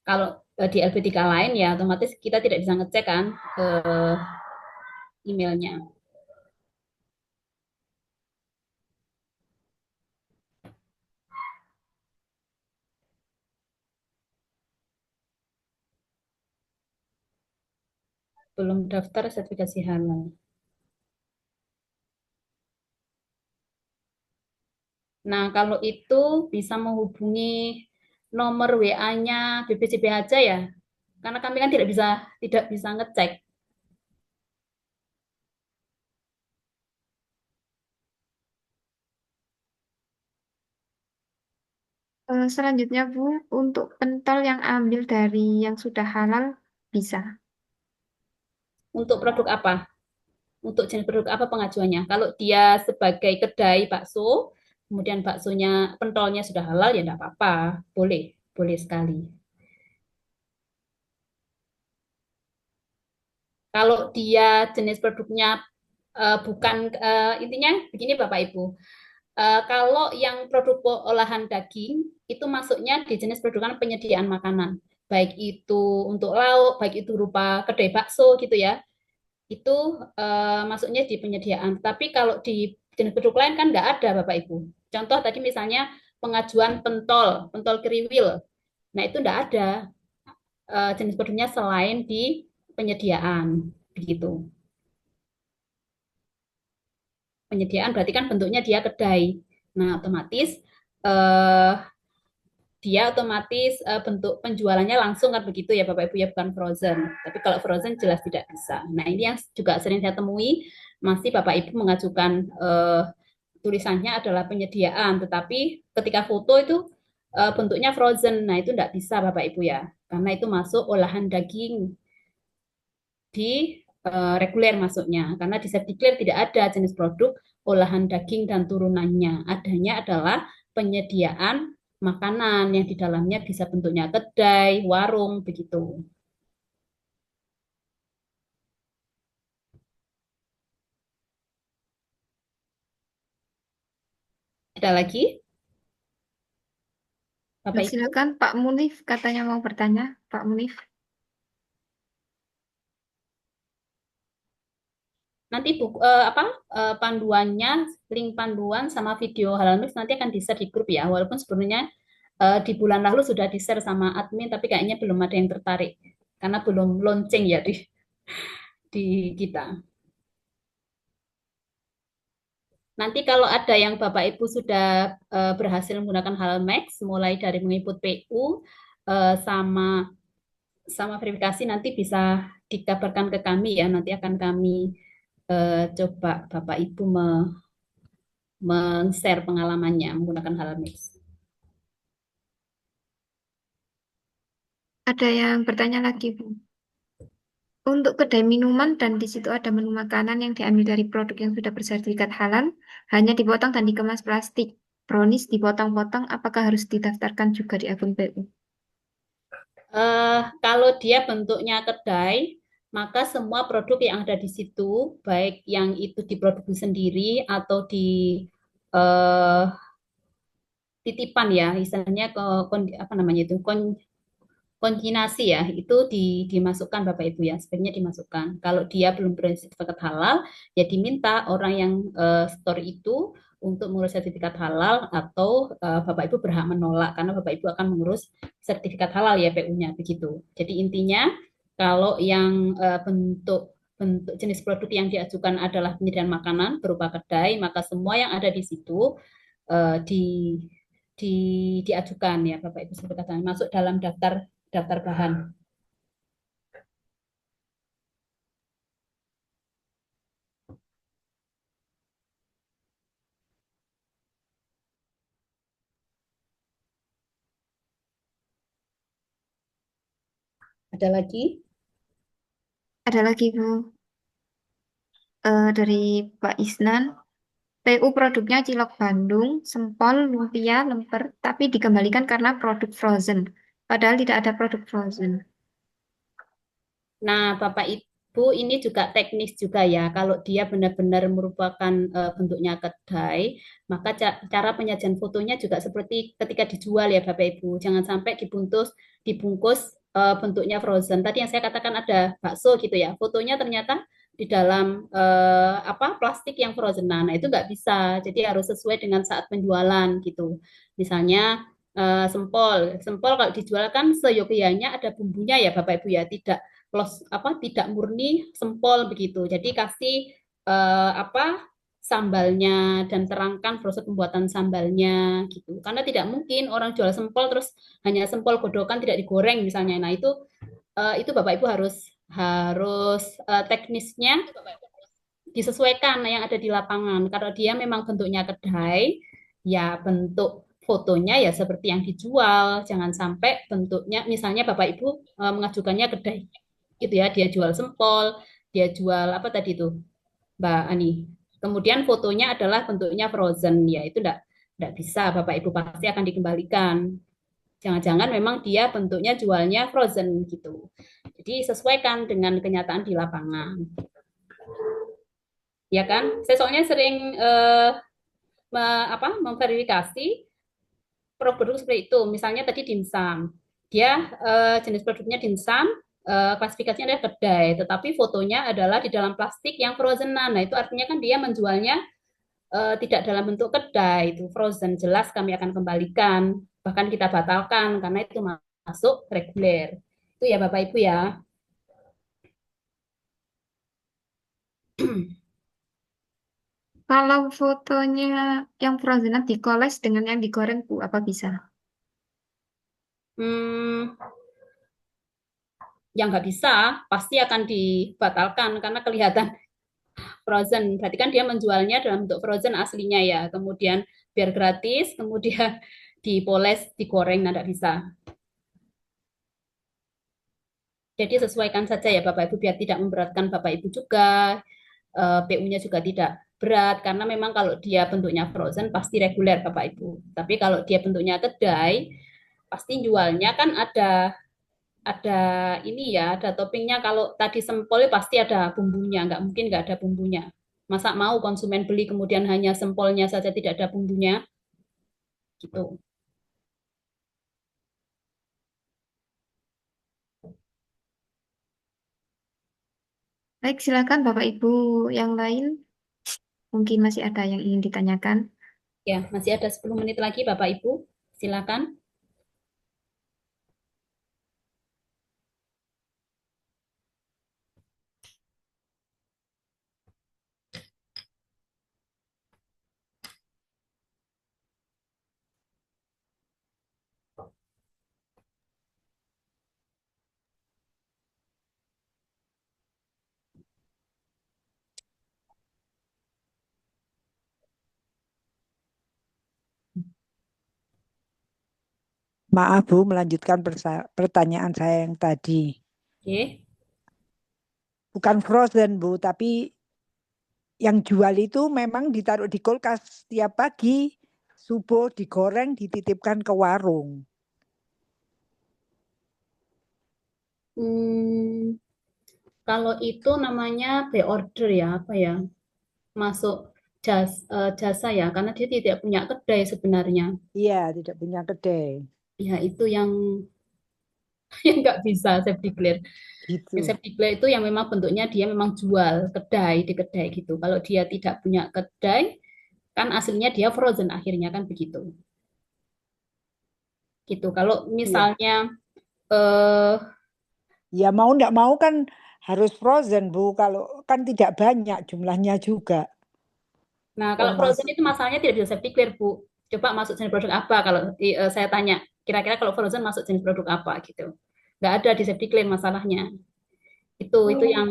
Kalau di LP3 lain ya otomatis kita tidak bisa ngecek kan emailnya. Belum daftar sertifikasi halal. Nah, kalau itu bisa menghubungi nomor WA-nya BPJP aja ya. Karena kami kan tidak bisa ngecek. Selanjutnya, Bu, untuk pentol yang ambil dari yang sudah halal bisa. Untuk produk apa? Untuk jenis produk apa pengajuannya? Kalau dia sebagai kedai bakso, kemudian baksonya pentolnya sudah halal, ya enggak apa-apa, boleh, boleh sekali. Kalau dia jenis produknya bukan intinya begini Bapak Ibu. Kalau yang produk olahan daging itu masuknya di jenis produk kan penyediaan makanan, baik itu untuk lauk, baik itu rupa kedai bakso gitu ya, itu masuknya di penyediaan. Tapi kalau di jenis produk lain kan nggak ada Bapak Ibu. Contoh tadi misalnya pengajuan pentol, pentol kriwil. Nah itu nggak ada jenis produknya selain di penyediaan, begitu. Penyediaan berarti kan bentuknya dia kedai. Nah otomatis eh, dia otomatis bentuk penjualannya langsung kan begitu ya Bapak Ibu ya, bukan frozen. Tapi kalau frozen jelas tidak bisa. Nah ini yang juga sering saya temui, masih Bapak Ibu mengajukan tulisannya adalah penyediaan, tetapi ketika foto itu bentuknya frozen. Nah itu tidak bisa Bapak Ibu ya, karena itu masuk olahan daging di reguler masuknya. Karena di safety clear tidak ada jenis produk olahan daging dan turunannya. Adanya adalah penyediaan makanan yang di dalamnya bisa bentuknya kedai, warung, begitu. Ada lagi, Bapak Ibu? Silakan Pak Munif, katanya mau bertanya. Pak Munif. Nanti buku, panduannya, link panduan sama video Halal Mix nanti akan di-share di grup ya. Walaupun sebenarnya di bulan lalu sudah di-share sama admin, tapi kayaknya belum ada yang tertarik karena belum launching ya di kita. Nanti kalau ada yang Bapak Ibu sudah berhasil menggunakan Halal Max, mulai dari menginput PU sama verifikasi, nanti bisa dikabarkan ke kami ya. Nanti akan kami coba Bapak Ibu men-share pengalamannya menggunakan Halal Mix. Ada yang bertanya lagi, Bu. Untuk kedai minuman dan di situ ada menu makanan yang diambil dari produk yang sudah bersertifikat halal, hanya dipotong dan dikemas plastik. Brownies dipotong-potong, apakah harus didaftarkan juga di akun PU? Kalau dia bentuknya kedai, maka semua produk yang ada di situ, baik yang itu diproduksi sendiri atau di eh, titipan ya, misalnya ke apa namanya itu konjinasi ya, itu dimasukkan Bapak Ibu ya, sebenarnya dimasukkan. Kalau dia belum bersertifikat halal, ya diminta orang yang store itu untuk mengurus sertifikat halal, atau Bapak Ibu berhak menolak karena Bapak Ibu akan mengurus sertifikat halal ya PU-nya begitu. Jadi intinya kalau yang bentuk bentuk jenis produk yang diajukan adalah penyediaan makanan berupa kedai, maka semua yang ada di situ uh, di di diajukan ya Bapak Ibu sertifikat masuk dalam daftar bahan. Ada lagi? Ada lagi, Bu. Dari Pak Isnan. PU produknya cilok Bandung, sempol, lumpia, lemper, tapi dikembalikan karena produk frozen. Padahal tidak ada produk frozen. Nah, Bapak Ibu ini juga teknis juga ya. Kalau dia benar-benar merupakan bentuknya kedai, maka cara penyajian fotonya juga seperti ketika dijual ya Bapak Ibu. Jangan sampai dibungkus bentuknya frozen. Tadi yang saya katakan ada bakso gitu ya. Fotonya ternyata di dalam plastik yang frozen. Nah, itu nggak bisa. Jadi harus sesuai dengan saat penjualan gitu. Misalnya sempol kalau dijual kan seyogianya ada bumbunya ya Bapak Ibu ya, tidak murni sempol begitu. Jadi kasih sambalnya dan terangkan proses pembuatan sambalnya gitu. Karena tidak mungkin orang jual sempol terus hanya sempol godokan tidak digoreng misalnya. Nah, itu itu Bapak Ibu harus teknisnya disesuaikan yang ada di lapangan. Kalau dia memang bentuknya kedai, ya bentuk fotonya ya seperti yang dijual. Jangan sampai bentuknya, misalnya Bapak Ibu mengajukannya kedai, gitu ya, dia jual sempol, dia jual apa tadi itu, Mbak Ani. Kemudian fotonya adalah bentuknya frozen, ya itu enggak bisa, Bapak Ibu pasti akan dikembalikan. Jangan-jangan memang dia bentuknya jualnya frozen gitu. Jadi sesuaikan dengan kenyataan di lapangan. Ya kan? Saya soalnya sering memverifikasi produk seperti itu. Misalnya tadi dimsum, dia jenis produknya dimsum, klasifikasinya adalah kedai, tetapi fotonya adalah di dalam plastik yang frozenan. Nah, itu artinya kan dia menjualnya tidak dalam bentuk kedai, itu frozen. Jelas kami akan kembalikan, bahkan kita batalkan karena itu masuk reguler. Itu ya Bapak Ibu ya. Kalau fotonya yang frozen dikoles dengan yang digoreng, Bu, apa bisa? Yang nggak bisa, pasti akan dibatalkan karena kelihatan frozen. Berarti kan dia menjualnya dalam bentuk frozen aslinya ya. Kemudian biar gratis, kemudian dipoles, digoreng, nah nggak bisa. Jadi sesuaikan saja ya Bapak Ibu biar tidak memberatkan Bapak Ibu juga. PU-nya juga tidak berat karena memang kalau dia bentuknya frozen pasti reguler Bapak Ibu. Tapi kalau dia bentuknya kedai, pasti jualnya kan ada ini ya, ada toppingnya. Kalau tadi sempol pasti ada bumbunya, nggak mungkin nggak ada bumbunya. Masa mau konsumen beli kemudian hanya sempolnya saja tidak ada bumbunya? Gitu. Baik, silakan Bapak Ibu yang lain. Mungkin masih ada yang ingin ditanyakan. Ya, masih ada 10 menit lagi Bapak Ibu. Silakan. Maaf Bu, melanjutkan pertanyaan saya yang tadi. Oke. Bukan frozen Bu, tapi yang jual itu memang ditaruh di kulkas setiap pagi, subuh digoreng, dititipkan ke warung. Kalau itu namanya pre-order ya, apa ya? Masuk jasa ya, karena dia tidak punya kedai sebenarnya. Iya, tidak punya kedai. Ya, itu yang nggak bisa saya declare. Gitu. Yang saya declare itu yang memang bentuknya dia memang jual kedai di kedai gitu. Kalau dia tidak punya kedai, kan aslinya dia frozen akhirnya kan begitu. Gitu. Kalau misalnya ya mau enggak mau kan harus frozen Bu, kalau kan tidak banyak jumlahnya juga. Nah, kalau frozen itu masalahnya tidak bisa safety clear, Bu. Coba masuk jenis produk apa kalau saya tanya, kira-kira kalau frozen masuk jenis produk apa gitu. Nggak ada di safety clear masalahnya. Itu yang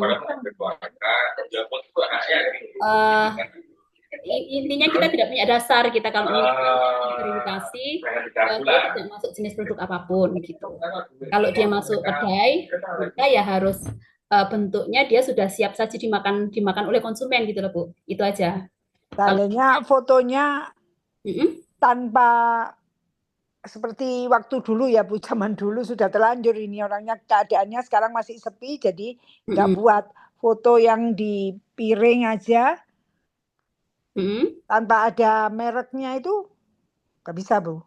intinya kita tidak punya dasar kita kalau verifikasi dia tidak masuk jenis produk apapun gitu. Kalau dia masuk kedai, maka ya harus bentuknya dia sudah siap saji dimakan oleh konsumen gitu loh Bu. Itu aja. Seandainya fotonya tanpa seperti waktu dulu ya Bu, zaman dulu sudah terlanjur ini orangnya, keadaannya sekarang masih sepi, jadi nggak buat foto yang di piring aja tanpa ada mereknya itu nggak bisa Bu.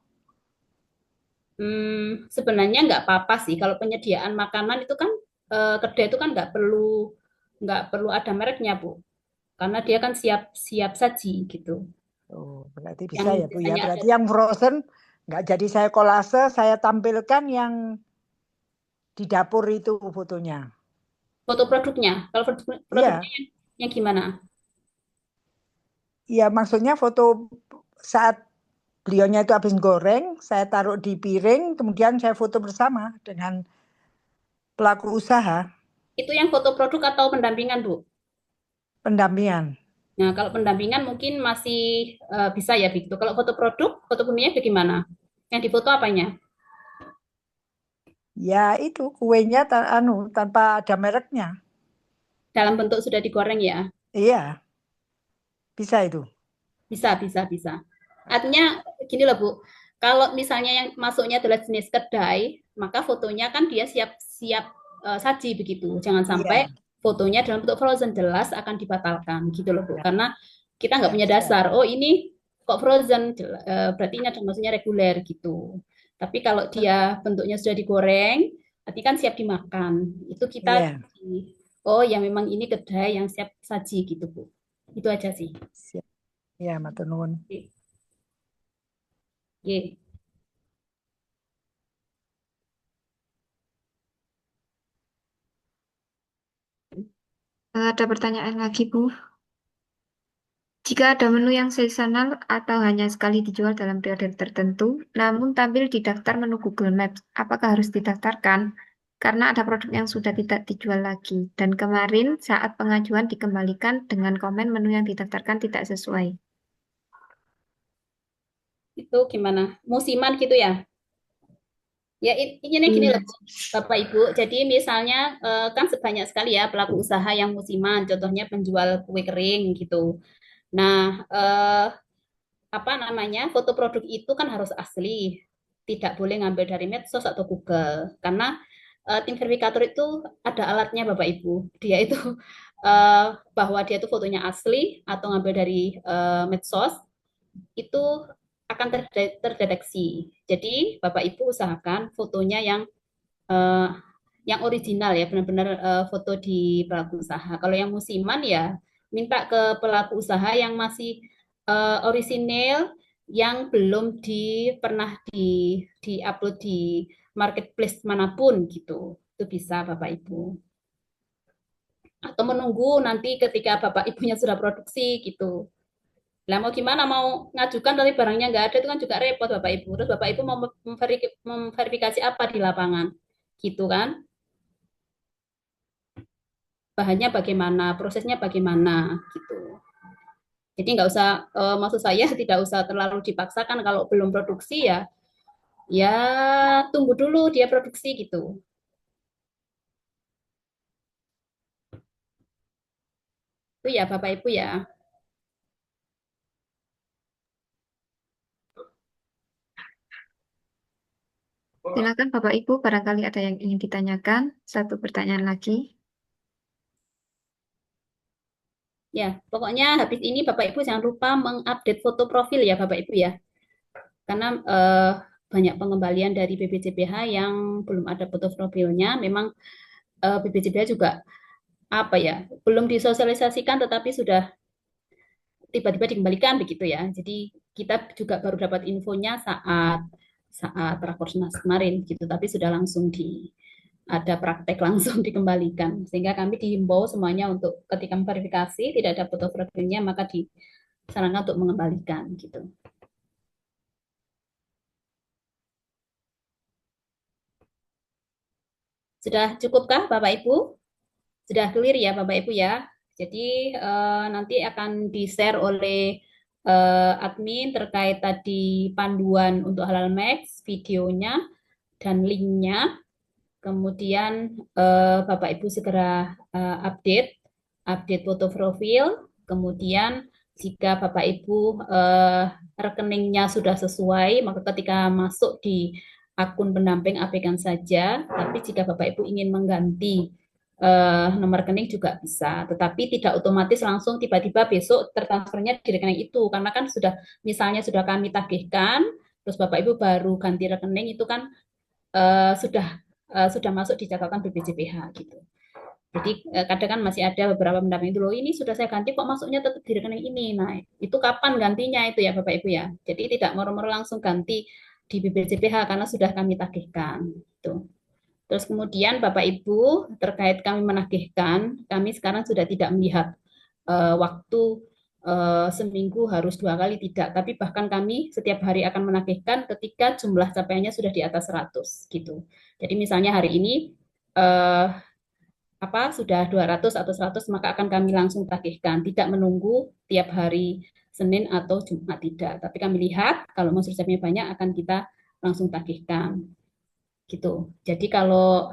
Sebenarnya nggak apa-apa sih kalau penyediaan makanan itu kan kedai itu kan nggak perlu ada mereknya Bu, karena dia kan siap saji gitu. Oh, berarti bisa ya Bu ya. Berarti yang frozen nggak jadi saya kolase, saya tampilkan yang di dapur itu fotonya. Foto produknya. Kalau produknya yang gimana? Iya, maksudnya foto saat beliaunya itu habis goreng, saya taruh di piring, kemudian saya foto bersama dengan pelaku usaha. Itu yang foto produk atau pendampingan, Bu? Pendampingan. Nah, kalau pendampingan mungkin masih bisa ya begitu. Kalau foto produk, foto kuenya bagaimana? Yang difoto apanya? Ya itu kuenya tanpa ada mereknya. Dalam bentuk sudah digoreng ya? Iya, bisa itu. Bisa. Artinya gini loh Bu, kalau misalnya yang masuknya adalah jenis kedai, maka fotonya kan dia siap-siap saji begitu. Jangan sampai fotonya dalam bentuk frozen, jelas akan dibatalkan gitu loh Bu. Karena kita nggak punya dasar. Oh ini kok frozen, berarti ini ada maksudnya reguler gitu. Tapi kalau dia bentuknya sudah digoreng, berarti kan siap dimakan. Itu kita oh ya memang ini kedai yang siap saji gitu Bu. Itu aja sih. Siap. Ya, matur nuwun. Ada pertanyaan lagi, Bu. Jika ada menu yang seasonal atau hanya sekali dijual dalam periode tertentu, namun tampil di daftar menu Google Maps, apakah harus didaftarkan? Karena ada produk yang sudah tidak dijual lagi. Dan kemarin saat pengajuan dikembalikan dengan komen menu yang didaftarkan tidak sesuai. Itu gimana? Musiman gitu ya? Ya ini gini loh Bapak Ibu. Jadi misalnya kan sebanyak sekali ya pelaku usaha yang musiman. Contohnya penjual kue kering gitu. Nah apa namanya foto produk itu kan harus asli. Tidak boleh ngambil dari medsos atau Google. Karena tim verifikator itu ada alatnya Bapak Ibu. Dia itu bahwa dia itu fotonya asli atau ngambil dari medsos itu akan terdeteksi. Jadi Bapak Ibu usahakan fotonya yang original ya, benar-benar foto di pelaku usaha. Kalau yang musiman ya minta ke pelaku usaha yang masih orisinil, yang belum pernah di-upload di marketplace manapun gitu. Itu bisa Bapak Ibu. Atau menunggu nanti ketika Bapak Ibunya sudah produksi gitu. Lah mau gimana, mau ngajukan tapi barangnya nggak ada, itu kan juga repot Bapak Ibu. Terus Bapak Ibu mau memverifikasi apa di lapangan, gitu kan? Bahannya bagaimana, prosesnya bagaimana, gitu. Jadi nggak usah, maksud saya tidak usah terlalu dipaksakan kalau belum produksi ya, ya tunggu dulu dia produksi gitu. Itu ya Bapak Ibu ya. Silakan Bapak Ibu, barangkali ada yang ingin ditanyakan. Satu pertanyaan lagi. Ya, pokoknya habis ini Bapak Ibu jangan lupa mengupdate foto profil ya Bapak Ibu ya. Karena banyak pengembalian dari BPJPH yang belum ada foto profilnya. Memang BPJPH juga apa ya, belum disosialisasikan tetapi sudah tiba-tiba dikembalikan begitu ya. Jadi kita juga baru dapat infonya saat Rakornas kemarin gitu, tapi sudah langsung ada praktek langsung dikembalikan. Sehingga kami dihimbau semuanya untuk ketika memverifikasi tidak ada foto profilnya maka disarankan untuk mengembalikan gitu. Sudah cukupkah Bapak Ibu? Sudah clear ya Bapak Ibu ya? Jadi nanti akan di-share oleh admin terkait tadi panduan untuk Halal Max, videonya dan linknya. Kemudian Bapak Ibu segera update foto profil. Kemudian jika Bapak Ibu rekeningnya sudah sesuai, maka ketika masuk di akun pendamping abaikan saja. Tapi jika Bapak Ibu ingin mengganti nomor rekening juga bisa, tetapi tidak otomatis langsung tiba-tiba besok tertransfernya di rekening itu, karena kan misalnya sudah kami tagihkan, terus Bapak Ibu baru ganti rekening itu kan sudah masuk di catatan BPJPH gitu. Jadi kadang kan masih ada beberapa pendamping itu loh, ini sudah saya ganti kok masuknya tetap di rekening ini. Nah, itu kapan gantinya itu ya Bapak Ibu ya. Jadi tidak moro-moro langsung ganti di BPJPH karena sudah kami tagihkan gitu. Terus kemudian Bapak Ibu terkait kami menagihkan, kami sekarang sudah tidak melihat waktu seminggu harus 2 kali, tidak, tapi bahkan kami setiap hari akan menagihkan ketika jumlah capaiannya sudah di atas 100 gitu. Jadi misalnya hari ini sudah 200 atau 100 maka akan kami langsung tagihkan, tidak menunggu tiap hari Senin atau Jumat, tidak. Tapi kami lihat kalau monthly receipt-nya banyak akan kita langsung tagihkan. Gitu. Jadi kalau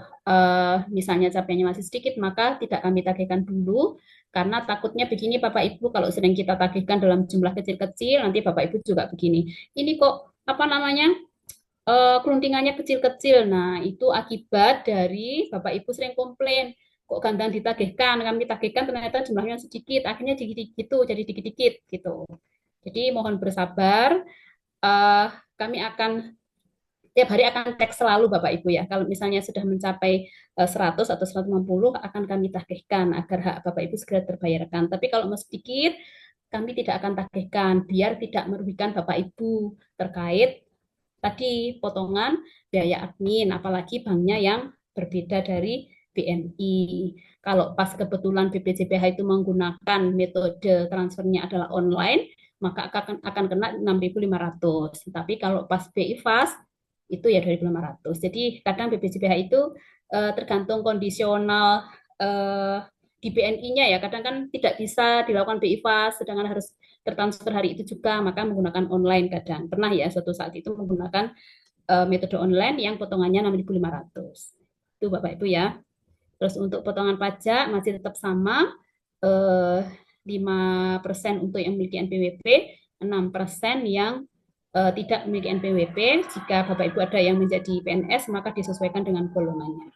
misalnya capaiannya masih sedikit maka tidak kami tagihkan dulu, karena takutnya begini Bapak Ibu, kalau sering kita tagihkan dalam jumlah kecil-kecil nanti Bapak Ibu juga begini. Ini kok keluntingannya kecil-kecil. Nah, itu akibat dari Bapak Ibu sering komplain. Kok gantian ditagihkan, kami tagihkan ternyata jumlahnya sedikit, akhirnya dikit-dikit gitu, jadi dikit-dikit gitu. Jadi mohon bersabar, kami akan tiap hari akan cek selalu Bapak Ibu ya. Kalau misalnya sudah mencapai 100 atau 150 akan kami tagihkan agar hak Bapak Ibu segera terbayarkan. Tapi kalau masih sedikit, kami tidak akan tagihkan biar tidak merugikan Bapak Ibu terkait tadi potongan biaya admin, apalagi banknya yang berbeda dari BNI. Kalau pas kebetulan BPJPH itu menggunakan metode transfernya adalah online, maka akan kena 6.500. Tapi kalau pas BIFAS itu ya 2.500. Jadi kadang BPJPH itu tergantung kondisional di BNI-nya ya. Kadang kan tidak bisa dilakukan BIFAS, sedangkan harus tertransfer hari itu juga, maka menggunakan online kadang. Pernah ya suatu saat itu menggunakan metode online yang potongannya 6.500. Itu Bapak Ibu ya. Terus untuk potongan pajak masih tetap sama, 5% untuk yang memiliki NPWP, 6% yang tidak memiliki NPWP. Jika Bapak Ibu ada yang menjadi PNS, maka disesuaikan dengan golongannya.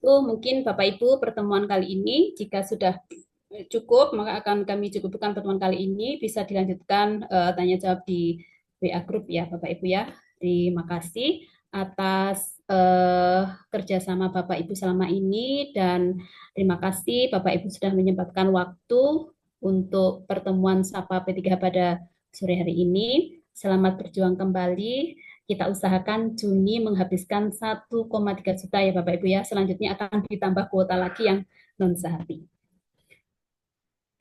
Itu mungkin Bapak Ibu pertemuan kali ini, jika sudah cukup, maka akan kami cukupkan pertemuan kali ini. Bisa dilanjutkan tanya jawab di WA Group ya Bapak Ibu ya. Terima kasih atas kerjasama Bapak Ibu selama ini, dan terima kasih Bapak Ibu sudah menyempatkan waktu untuk pertemuan Sapa P3H pada sore hari ini. Selamat berjuang kembali. Kita usahakan Juni menghabiskan 1,3 juta ya Bapak Ibu ya. Selanjutnya akan ditambah kuota lagi yang non-sehari.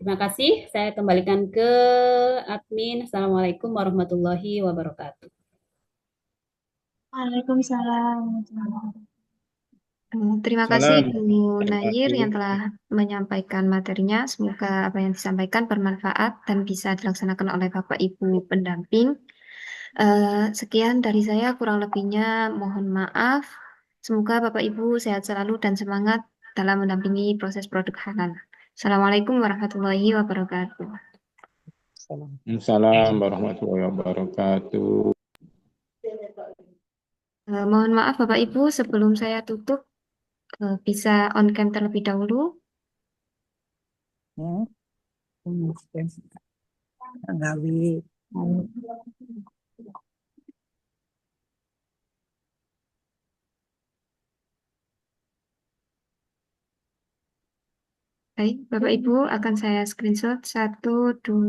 Terima kasih. Saya kembalikan ke admin. Assalamualaikum warahmatullahi wabarakatuh. Waalaikumsalam. Terima kasih Bu Nayir yang telah menyampaikan materinya. Semoga apa yang disampaikan bermanfaat dan bisa dilaksanakan oleh Bapak Ibu pendamping. Sekian dari saya, kurang lebihnya mohon maaf. Semoga Bapak Ibu sehat selalu dan semangat dalam mendampingi proses produk halal. Assalamualaikum warahmatullahi wabarakatuh. Waalaikumsalam warahmatullahi wabarakatuh. Mohon maaf Bapak Ibu, sebelum saya tutup, bisa on cam terlebih dahulu. Baik, Bapak Ibu akan saya screenshot 1, 2,